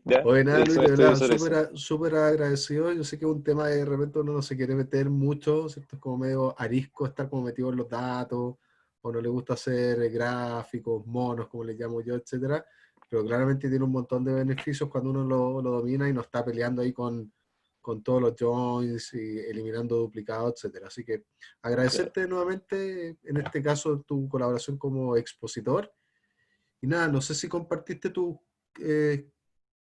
¿Ya? Oye, nada, Luis, de Estudié verdad, sobre súper eso. súper agradecido. Yo sé que es un tema de repente uno no se quiere meter mucho, ¿cierto? Es como medio arisco estar como metido en los datos, o no le gusta hacer gráficos, monos, como les llamo yo, etcétera. Pero claramente tiene un montón de beneficios cuando uno lo domina y no está peleando ahí con todos los joins y eliminando duplicados, etcétera. Así que agradecerte nuevamente, en este caso, tu colaboración como expositor. Y nada, no sé si compartiste tu eh,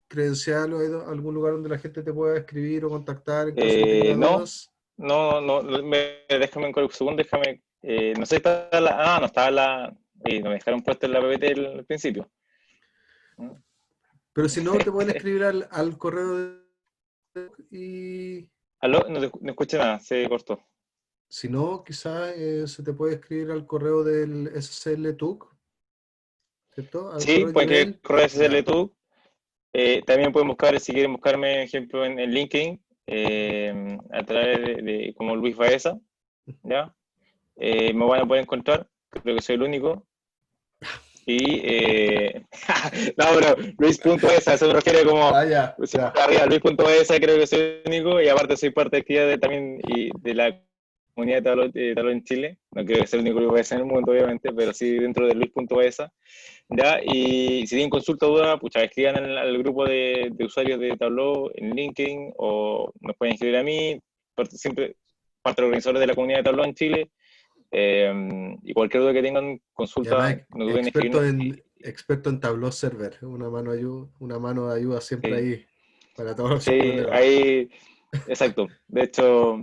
credencial o hay algún lugar donde la gente te pueda escribir o contactar en caso que tenga No, dudas. déjame un segundo, déjame. No sé, no estaba no me dejaron puesto en la PPT al principio. Pero si no, te pueden escribir al correo y ¿Aló? No escuché nada, se cortó. si no, quizás se te puede escribir al correo del SSL TUC, ¿cierto? Al Sí, correo pueden que Gmail. correr Ya, SSL tú. También pueden buscar, si quieren buscarme, ejemplo, en LinkedIn, a través como Luis Baeza, ¿ya? Me van a poder encontrar, creo que soy el único. Y, no, pero Luis.esa, eso me refiere como, ah, ya, siempre ya. arriba, Luis.esa, creo que soy el único, y aparte soy parte activa también de la comunidad de Tablo en Chile, no creo que sea el único Luis en el mundo, obviamente, pero sí dentro de Luis.esa, ¿ya? Y si tienen consulta o duda, pucha, escriban al grupo de usuarios de Tableau en LinkedIn, o nos pueden escribir a mí, siempre parte de los organizadores de la comunidad de Tableau en Chile, y cualquier duda que tengan, Y consulta, además, no duden en escribirme. experto en Tableau Server, una mano de ayuda siempre Sí. ahí. para todos Sí, sus problemas. ahí, exacto. De hecho,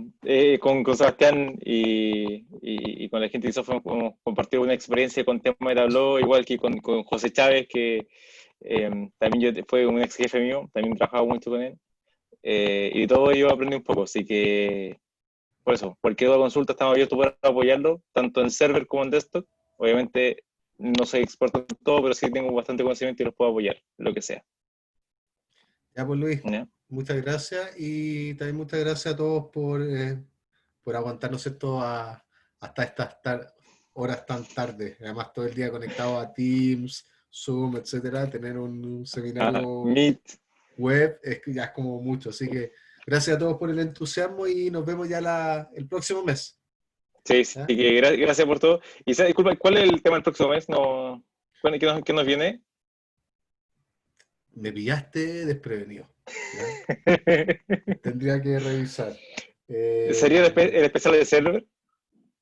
con Sebastián y con la gente de Software hemos compartido una experiencia con tema de Tableau, igual que con José Chávez, que también fue un ex jefe mío, también trabajaba mucho con él. Y de todo yo aprendí un poco, así que por eso, cualquier otra consulta estamos abiertos para apoyarlo, tanto en server como en desktop. Obviamente no soy experto en todo, pero sí tengo bastante conocimiento y los puedo apoyar, lo que sea. Ya pues Luis, ¿Ya? muchas gracias y también muchas gracias a todos por aguantarnos esto hasta estas horas tan tarde. Además todo el día conectado a Teams, Zoom, etcétera. Tener un seminario Meet. web ya es como mucho. Así que gracias a todos por el entusiasmo y nos vemos ya el próximo mes. Sí, sí, ¿Ya? que gracias por todo. Y disculpa, ¿cuál es el tema del próximo mes? No, qué nos viene? Me pillaste desprevenido. ¿Ya? Tendría que revisar. ¿Sería el especial de server?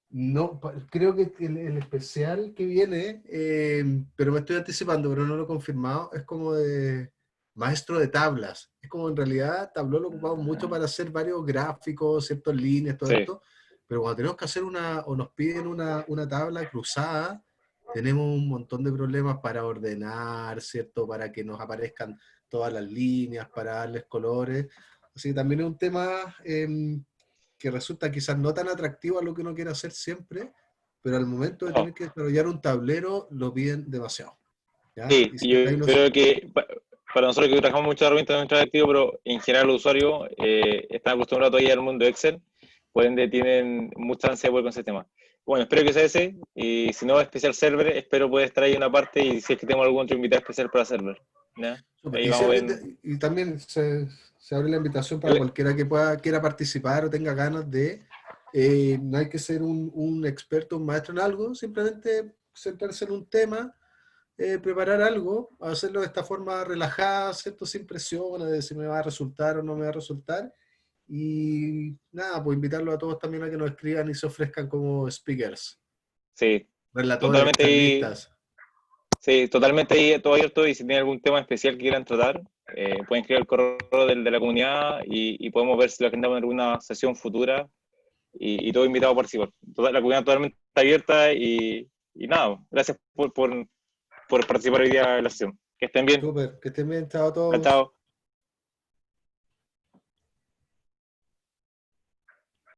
No, creo que el especial que viene, pero me estoy anticipando, pero no lo he confirmado, es como de maestro de tablas. Es como en realidad Tableau lo ocupamos mucho para hacer varios gráficos, ciertas líneas, todo Sí. esto, pero cuando tenemos que hacer o nos piden una tabla cruzada, tenemos un montón de problemas para ordenar, ¿cierto? Para que nos aparezcan todas las líneas, para darles colores. Así que también es un tema que resulta quizás no tan atractivo a lo que uno quiere hacer siempre, pero al momento de No, tener que desarrollar un tablero lo piden demasiado. ¿Ya? sí, Y yo siempre hay unos... creo que para nosotros que trabajamos mucho herramientas de nuestro activo, pero en general los usuarios están acostumbrados todavía al mundo de Excel, por ende tienen mucha ansia de poder con ese tema. Bueno, espero que sea ese, y si no, especial server, espero poder estar ahí en una parte y si es que tengo algún otro invitado especial para server. ¿Ya? Súper. Ahí vamos a ver. Y también se abre la invitación para cualquiera que quiera participar o tenga ganas de... no hay que ser un experto, un maestro en algo, simplemente centrarse en un tema, preparar algo, hacerlo de esta forma relajada, ¿cierto? Sin presión de si me va a resultar o no me va a resultar. Y nada, pues invitarlos a todos también a que nos escriban y se ofrezcan como speakers, Sí, relatores, totalmente ahí. charlistas. Sí, totalmente ahí todo abierto y si tienen algún tema especial que quieran tratar, pueden escribir el correo de la comunidad y podemos ver si lo agendamos en alguna sesión futura y todo invitado a participar. La comunidad totalmente abierta y nada, gracias por participar hoy día en la sesión. Que estén bien. Súper, que estén bien, chao a Chao, todos. chao.